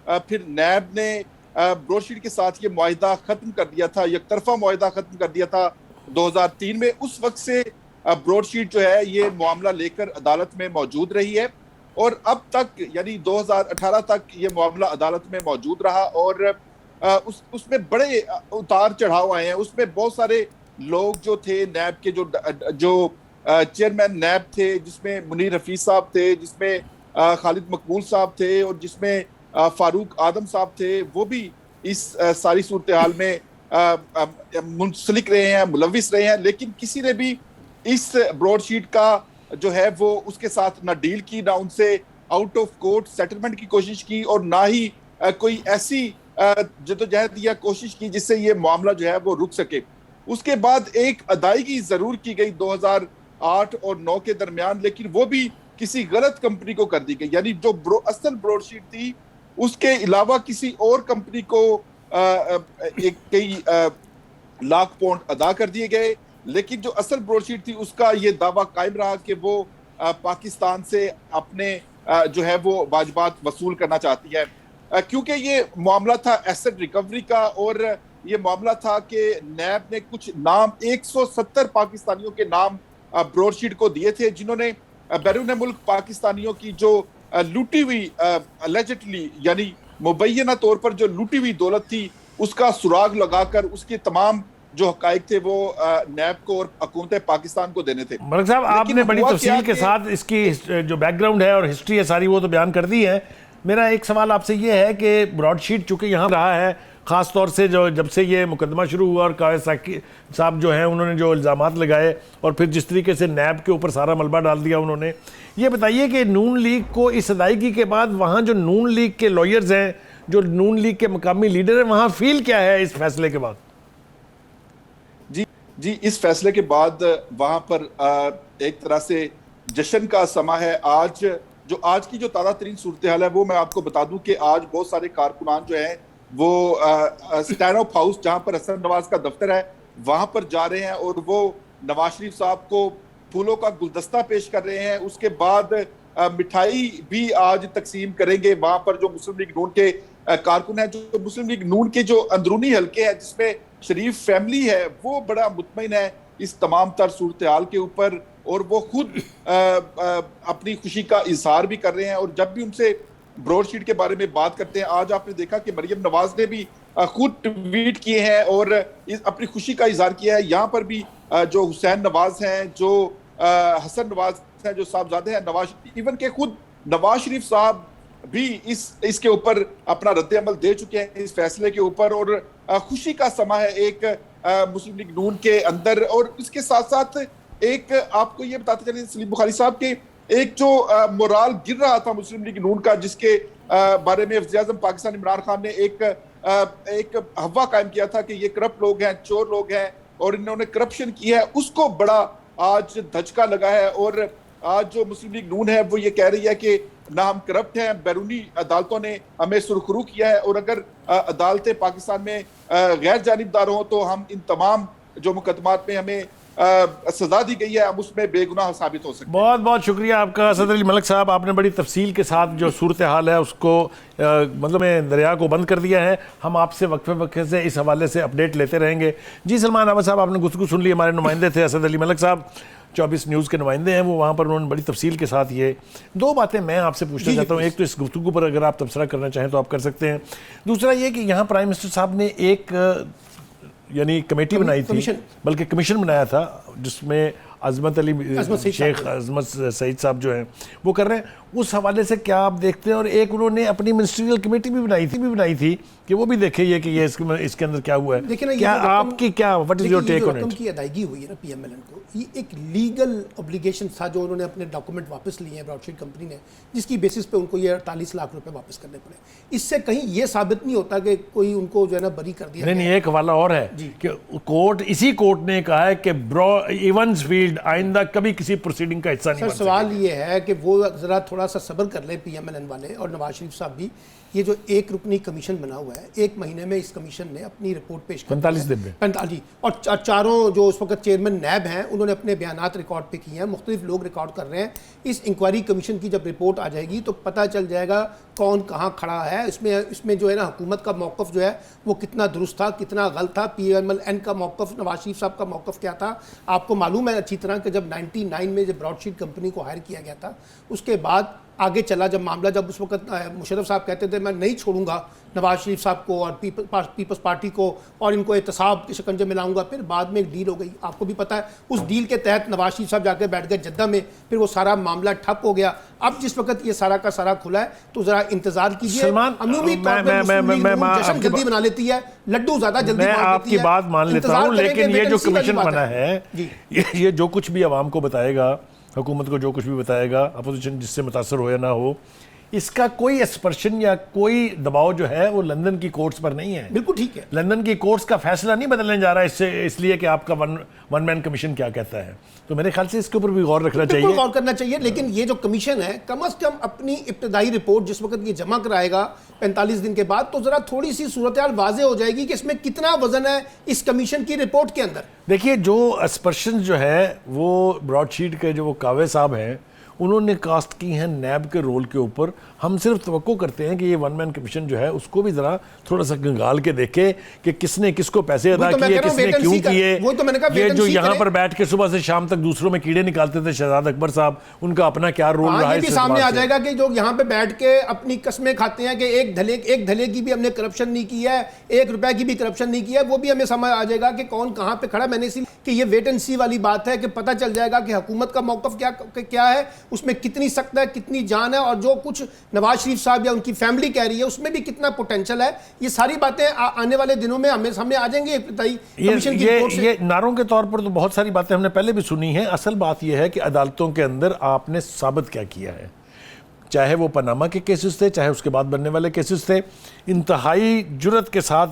फिर नैब ने ब्रॉडशीट के साथ ये मुआहिदा ख़त्म कर दिया था, एक तरफा मुआहिदा ख़त्म कर दिया था 2003 में। उस वक्त से ब्रॉडशीट जो है ये मामला लेकर अदालत में मौजूद रही है और अब तक यानी 2018 तक ये मामला अदालत में मौजूद रहा और उसमें बड़े उतार चढ़ाव आए हैं। उसमें बहुत सारे लोग जो थे नैब के जो चेयरमैन नैब थे, जिसमें मुनीर हफीज साहब थे, जिसमें खालिद मकबूल साहब थे और जिसमें फारूक आदम साहब थे, वो भी इस सारी सूरत हाल में मुंसलिक रहे हैं, मुलविस रहे हैं। लेकिन किसी ने भी इस ब्रॉडशीट का जो है वो उसके साथ ना डील की, ना उनसे आउट ऑफ कोर्ट सेटलमेंट की कोशिश की और ना ही कोई ऐसी जद्दोजहद या कोशिश की जिससे ये मामला जो है वो रुक सके। उसके बाद एक अदायगी जरूर की गई 2008 और 9 के दरमियान, लेकिन वो भी किसी गलत कंपनी को कर दी गई। यानी जो असल ब्रॉडशीट थी उसके अलावा किसी और कंपनी को कई लाख पाउंड अदा कर दिए गए, लेकिन जो असल ब्रॉडशीट थी उसका ये दावा कायम रहा कि वो पाकिस्तान से अपने जो है वो वाजिबात वसूल करना चाहती है। क्योंकि ये मामला था एसेट रिकवरी का और ये मामला था कि नैब ने कुछ नाम 170 पाकिस्तानियों के नाम ब्रॉडशीट को दिए थे, जिन्होंने बैरून मुल्क पाकिस्तानियों की जो लूटी हुई अलेजिडली यानी मुबैना तौर पर जो लूटी हुई दौलत थी उसका सुराग लगाकर उसके तमाम जो हकाइक थे वो नैब को और हुकूमत पाकिस्तान को देने थे। मलिक साहब, आपने बड़ी तफसील के साथ इसकी जो बैकग्राउंड है और हिस्ट्री है सारी वो तो बयान कर दी है। मेरा एक सवाल आपसे ये है कि ब्रॉडशीट चूँकि यहाँ रहा है, ख़ास तौर से जो जब से ये मुकदमा शुरू हुआ और कायद साहब जो हैं उन्होंने जो इल्ज़ामात लगाए और फिर जिस तरीके से नैब के ऊपर सारा मलबा डाल दिया उन्होंने, ये बताइए कि नून लीग को इस अदायगी के बाद वहाँ जो नून लीग के लॉयर्स हैं, जो नून लीग के मकामी लीडर हैं, वहाँ फील क्या है इस फैसले के बाद? जी इस फैसले के बाद वहाँ पर एक तरह से जश्न का समा है। आज की जो ताज़ा तरीन सूरत हाल है वो मैं आपको बता दूं कि आज बहुत सारे कारकुनान जो हैं वो स्टैंड ऑफ हाउस जहाँ पर हसन नवाज का दफ्तर है वहाँ पर जा रहे हैं और वो नवाज शरीफ साहब को फूलों का गुलदस्ता पेश कर रहे हैं। उसके बाद मिठाई भी आज तकसीम करेंगे। वहाँ पर जो मुस्लिम लीग नून के कारकुन हैं, जो मुस्लिम लीग नून के जो अंदरूनी हल्के हैं जिसमें शरीफ फैमिली है, वो बड़ा मुतमईन है इस तमाम तर सूरत हाल के ऊपर और वो खुद अपनी खुशी का इजहार भी कर रहे हैं। और जब भी उनसे ब्रॉडशीट के बारे में बात करते हैं, आज आपने देखा कि मरियम नवाज ने भी खुद ट्वीट किए हैं और अपनी खुशी का इजहार किया है। यहाँ पर भी जो हुसैन नवाज हैं, जो हसन नवाज हैं, जो साहबजादे हैं नवाज, इवन के खुद नवाज शरीफ साहब भी इसके ऊपर अपना रद्द-ए-अमल दे चुके हैं इस फैसले के ऊपर और खुशी का समा है एक मुस्लिम लीग नून के अंदर। और इसके साथ साथ एक आपको ये बताते चले सलीम बुखारी साहब के एक जो मोराल गिर रहा था मुस्लिम लीग नून का, जिसके बारे में वज़ीर आज़म पाकिस्तान इमरान खान ने एक हवा कायम किया था कि ये करप्ट लोग हैं, चोर लोग हैं और इन्होंने करप्शन की है, उसको बड़ा आज धचका लगा है। और आज जो मुस्लिम लीग नून है वो ये कह रही है कि ना हम करप्ट हैं, बैरूनी अदालतों ने हमें सुरखरू किया है, और अगर अदालतें पाकिस्तान में गैर जानिबदार हों तो हम इन तमाम जो मुकदमात में हमें सजा दी गई है, हम उसमें बेगुनाह साबित हो सकते हैं। बहुत बहुत शुक्रिया आपका असद अली मलिक साहब, आपने बड़ी तफसील के साथ जो सूरत हाल है उसको मतलब में दरिया को बंद कर दिया है। हम आपसे वक्फे वक्फे से इस हवाले से अपडेट लेते रहेंगे। जी सलमान अहमद साहब, आपने गुफ्तगू सुन ली, हमारे नुमाइंदे थे असद अली मलिक साहब, 24 न्यूज़ के नुमाइंदे हैं वो, वहाँ पर उन्होंने बड़ी तफसील के साथ ये दो बातें मैं आपसे पूछना चाहता हूँ। एक तो इस गुफ्तगू पर अगर आप तबसरा करना चाहें तो आप कर सकते हैं। दूसरा ये कि यहाँ प्राइम मिनिस्टर साहब ने एक यानी कमेटी बनाई थी, बल्कि कमीशन बनाया था, जिसमें अजमत अली शेख अजमत सईद साहब जो हैं वो कर रहे हैं। उस हवाले से क्या आप देखते हैं? और एक उन्होंने अपनी मिनिस्ट्रियल कमेटी भी बनाई थी कि वो भी देखे ये कि ये इसके अंदर क्या हुआ है। क्या आपकी क्या what is your take on it? की अदायगी हुई है ना पीएमएलएन को, ये एक लीगल ऑब्लिगेशन था जो उन्होंने अपने डॉक्यूमेंट वापस लिए हैं ब्रॉडशीट कंपनी ने, जिसकी बेसिस पे उनको ये 48 लाख रुपए वापस करने पड़े। इससे कहीं ये साबित नहीं होता कि कोई उनको जो है ना बरी कर दिया। नहीं, एक हवाला और है कि इसी कोर्ट ने कहा है कि इवेंट्स फील्ड आइंदा कभी किसी प्रोसीडिंग का हिस्सा नहीं बन सकेगा। सवाल ये है कि वो जरा थोड़ा सा सब्र कर ले पीएमएलएन वाले और नवाज शरीफ साहब भी। ये जो एक रुकनी कमीशन बना हुआ है, 1 महीने में इस कमीशन ने अपनी रिपोर्ट पेश कर 45 दिन में 45, और चारों जो उस वक्त चेयरमैन नैब हैं उन्होंने अपने बयानात रिकॉर्ड पे किए हैं, मुख्तलिफ लोग रिकॉर्ड कर रहे हैं। इस इंक्वायरी कमीशन की जब रिपोर्ट आ जाएगी तो पता चल जाएगा कौन कहाँ खड़ा है। इसमें जो है ना हुकूमत का मौक़िफ़ जो है वो कितना दुरुस्त था, कितना गलत था, पीएमएलएन का मौक़िफ़, नवाज शरीफ साहब का मौक़िफ़ क्या था। आपको मालूम है अच्छी तरह कि जब 99 में जब ब्रॉडशीट कंपनी को हायर किया गया था, उसके बाद आगे चला जब मामला, जब उस वक्त मुशर्रफ साहब कहते थे मैं नहीं छोड़ूंगा नवाज शरीफ साहब को और पीपल्स पार्टी को और इनको एहतसाब के शिकंजे में लाऊंगा। फिर बाद में एक डील हो गई, आपको भी पता है। उस डील के तहत नवाज शरीफ साहब जाकर बैठ गए जद्दा में, फिर वो सारा मामला ठप हो गया। अब जिस वक्त ये सारा का सारा खुला है तो जरा इंतजार कीजिए। जश्न जल्दी बना लेती है, लड्डू ज्यादा जल्दी मैं आपकी बात मान लेता हूँ, लेकिन ये जो कमीशन बना है ये जो कुछ भी आवाम को बताएगा, हुकूमत को जो कुछ भी बताएगा, अपोजिशन जिससे मुतासर हो या ना हो, इसका कोई एक्सपर्शन या कोई दबाव जो है वो लंदन की कोर्ट्स पर नहीं है। बिल्कुल ठीक है, लंदन की कोर्ट्स का फैसला नहीं बदलने जा रहा है इसलिए कि आपका वन मैन कमीशन क्या कहता है। तो मेरे ख्याल से इसके ऊपर भी गौर रखना चाहिए, गौर करना चाहिए। लेकिन ये जो कमीशन है कम से कम अपनी इब्तदाई रिपोर्ट जिस वक्त ये जमा कराएगा 45 दिन के बाद, तो जरा थोड़ी सी सूरत हाल वाज़े हो जाएगी कि इसमें कितना वजन है इस कमीशन की रिपोर्ट के अंदर। देखिए, जो एक्सपर्शन जो है वो ब्रॉडशीट के जो वो कावे साहब हैं उन्होंने कास्ट की हैं नैब के रोल के ऊपर। हम सिर्फ तवक्को करते हैं कि ये वन मैन कमीशन जो है उसको भी जरा थोड़ा सा गंगाल के देखे कि किसने किसको पैसे अदा किए, किसने क्यों किए। ये जो यहाँ पर बैठ के सुबह से शाम तक दूसरों में कीड़े निकालते थे शहजाद अकबर साहब, उनका अपना क्या रोल रहा है। सामने आ जाएगा कि जो यहाँ पे बैठ के अपनी कस्में खाते हैं कि एक धले की भी हमने करप्शन नहीं की है, 1 रुपए की भी करप्शन नहीं की है, वो भी हमें समझ आ जाएगा कि कौन कहाँ पे खड़ा। मैंने इसीलिए कि ये वेट एंड सी वाली बात है कि पता चल जाएगा कि हुकूमत का मौक़िफ़ क्या है, उसमें कितनी सख्त है, कितनी जान है, और जो कुछ नवाज शरीफ साहब या उनकी फैमिली कह रही है उसमें भी कितना पोटेंशियल है। ये सारी बातें आने वाले दिनों में हमें सामने आ जाएंगी कमीशन की रिपोर्ट से। ये नारों के तौर पर तो बहुत सारी बातें हमने पहले भी सुनी हैं। असल बात यह है कि अदालतों के अंदर आपने साबित क्या किया है, चाहे वो पनामा के केसेस थे, चाहे उसके बाद बनने वाले केसेस थे। इंतहाई जुर्रत के साथ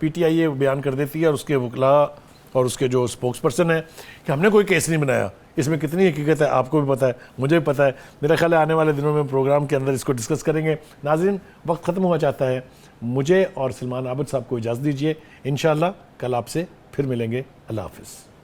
पीटीआई ये बयान कर देती है और उसके वकला और उसके जो स्पोक्स पर्सन है कि हमने कोई केस नहीं बनाया। इसमें कितनी हकीकत है आपको भी पता है, मुझे भी पता है। मेरा ख्याल है आने वाले दिनों में प्रोग्राम के अंदर इसको डिस्कस करेंगे। नाज़रीन, वक्त ख़त्म हुआ चाहता है, मुझे और सलमान आबिद साहब को इजाज़त दीजिए। इंशाअल्लाह कल आपसे फिर मिलेंगे। अल्लाह हाफ़िज़।